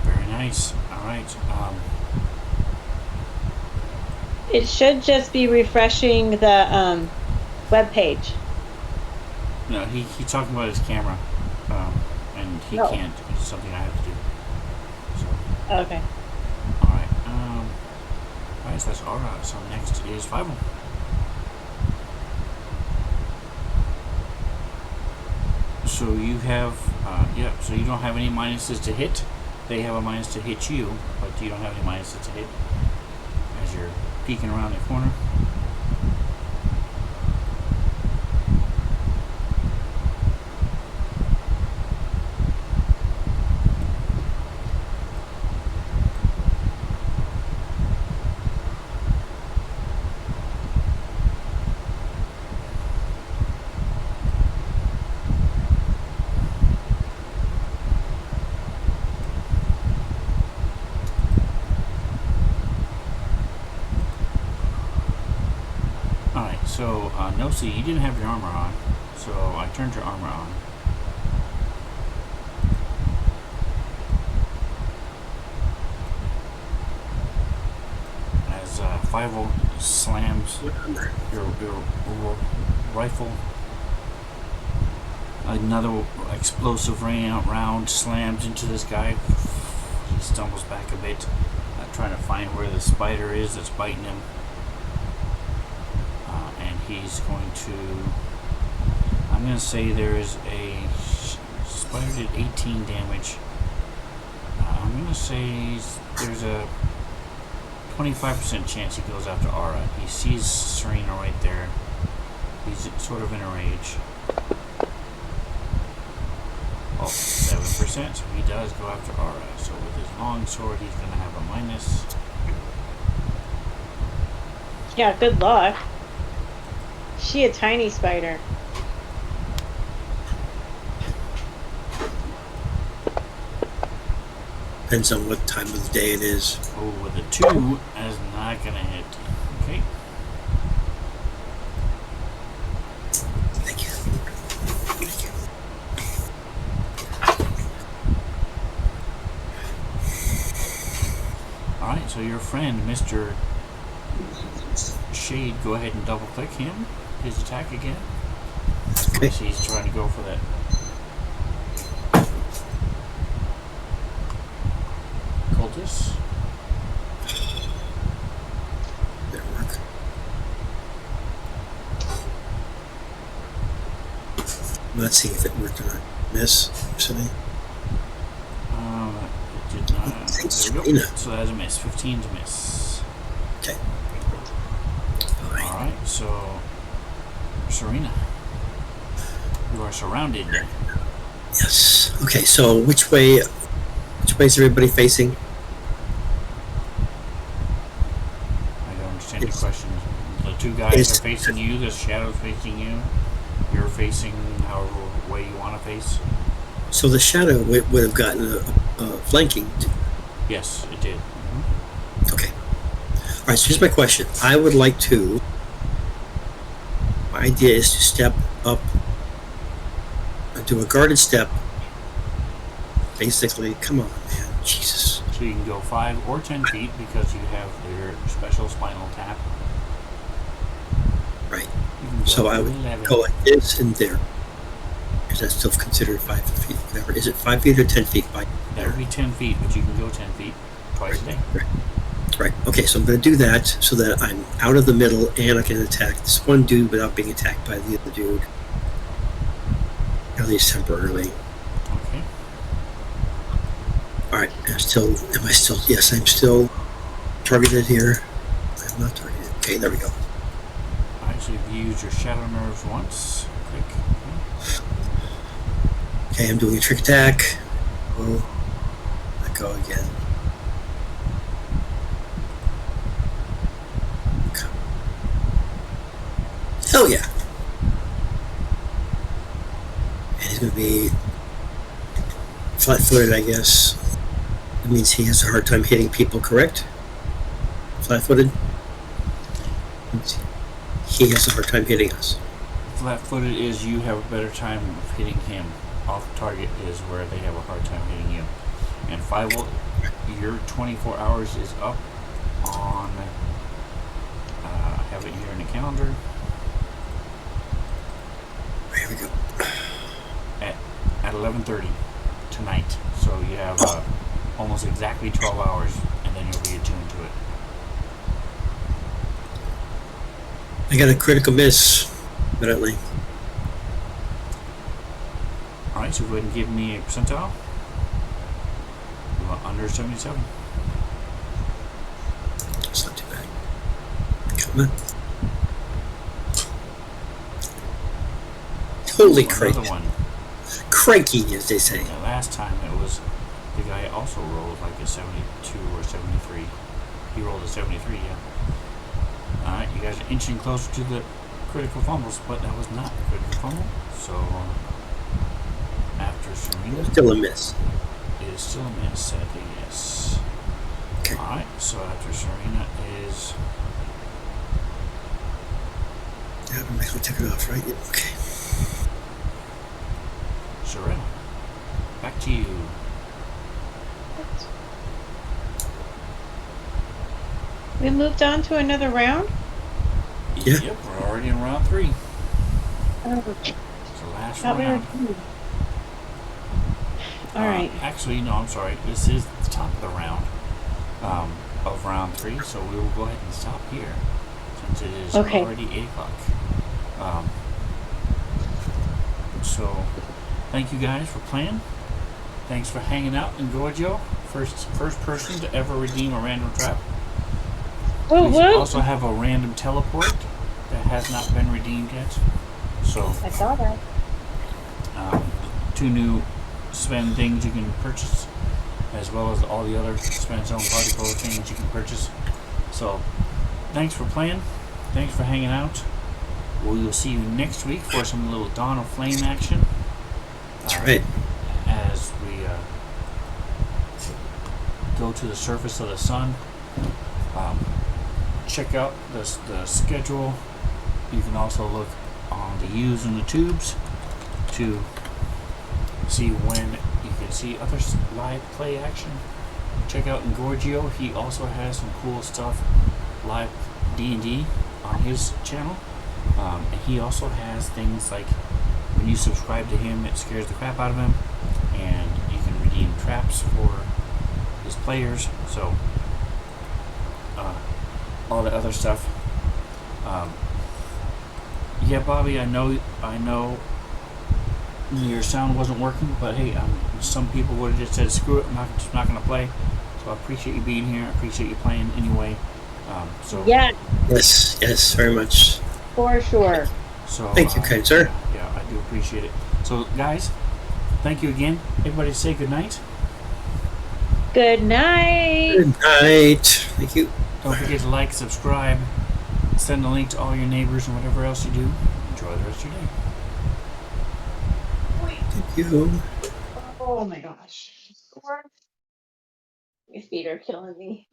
Very nice. All right. It should just be refreshing the web page. No, he's talking about his camera, and he can't. It's something I have to do. So. Okay. All right. All right. So that's all right. So next is 5. So you have, so you don't have any minuses to hit. They have a minus to hit you, but you don't have any minuses to hit as you're peeking around the corner. So, no, see, you didn't have your armor on, so I turned your armor on. As 5 slams your rifle. Another explosive round slams into this guy. He stumbles back a bit, trying to find where the spider is that's biting him. And he's going to... I'm going to say there is a... Spider did 18 damage. I'm going to say there's a 25% chance he goes after Aura. He sees Serena right there. He's sort of in a rage. Oh, 7%, so he does go after Aura. So with his long sword, he's going to have a minus. Yeah, good luck. She a tiny spider. Depends on what time of the day it is. Oh, with a 2, that is not going to hit. Okay. Thank you. Thank you. Alright, so your friend, Mr. Shade, go ahead and double click him. His attack again. Okay. He's trying to go for that. Cultist. Did it work? Let's see if it worked or not. Miss, something. It did not. There we go. So that's a miss. 15 to miss. Okay. All right. Alright, so Serena, you are surrounded. Yes. Okay. So which way is everybody facing? I don't understand your question. The two guys are facing you, the shadow's facing you. You're facing however way you want to face. So the shadow would have gotten a flanking. Yes, it did. Okay. All right. So here's my question. I would like to. My idea is to step up, do a guarded step. Basically, come on, man, Jesus. So you can go 5 or 10 feet because you have your special spinal tap. Right. You can go So I would 11. go like this and there. Is that still considered 5 feet? Whatever. Is it 5 feet or 10 feet? That would be 10 feet, but you can go 10 feet twice a day. Right. Okay, so I'm going to do that so that I'm out of the middle and I can attack this one dude without being attacked by the other dude. At least temporarily. Okay. All right. Yes, I'm still targeted here. I'm not targeted. Okay, there we go. Alright, so you've used your shadow nerves once. Quick. Okay, I'm doing a trick attack. Oh, I go again. Hell yeah. And he's going to be flat-footed, I guess. That means he has a hard time hitting people, correct? Flat-footed? He has a hard time hitting us. Flat-footed is you have a better time of hitting him. Off target is where they have a hard time hitting you. And 5 your 24 hours is up on have it here in the calendar. Here we go. At 11:30 tonight. So you have almost exactly 12 hours and then you'll be attuned to it. I got a critical miss, evidently. Alright, so go ahead and give me a percentile. Under 77. It's not too bad. Come on. Holy crap. Another one. Cranky, as they say. Yeah, last time it was the guy also rolled like a 72 or 73. He rolled a 73, yeah. Alright, you guys are inching closer to the critical fumbles, but that was not a critical fumble. So after Serena, Still a miss. it is still a miss, sadly, yes. Okay. Alright, so after Serena is Yeah, I'm actually took it off, right? Yeah, okay. Serena. Back to you. We moved on to another round. Yeah. Yep, we're already in round 3. Oh, It's the last thought we were round. done. All right. Actually, no, I'm sorry. This is the top of the round of round 3, so we will go ahead and stop here since it is Okay. already 8 o'clock. So, thank you guys for playing. Thanks for hanging out in Gorgio. First person to ever redeem a random trap. Woo We woo! also have a random teleport that has not been redeemed yet. So, I saw that. 2 new spend things you can purchase, as well as all the other spend zone particle things you can purchase. So, thanks for playing. Thanks for hanging out. We will see you next week for some little Dawn of Flame action. That's right. As we go to the surface of the sun. Check out the schedule. You can also look on the U's and the tubes to see when you can see other live play action. Check out Gorgio. He also has some cool stuff, live D&D on his channel. And he also has things like when you subscribe to him, it scares the crap out of him, and you can redeem traps for his players. So all the other stuff. Yeah, Bobby, I know your sound wasn't working, but hey, some people would have just said, screw it, I'm just not going to play. So I appreciate you being here. I appreciate you playing anyway. Yeah, Yes, very much. for sure. So Thank you, kind sir. Yeah, I do appreciate it. So guys, thank you again. Everybody say good night. Good night. Good night. Thank you. Don't forget to like, subscribe, send a link to all your neighbors and whatever else you do. Enjoy the rest of your day. Thank you. Oh my gosh. Your feet are killing me.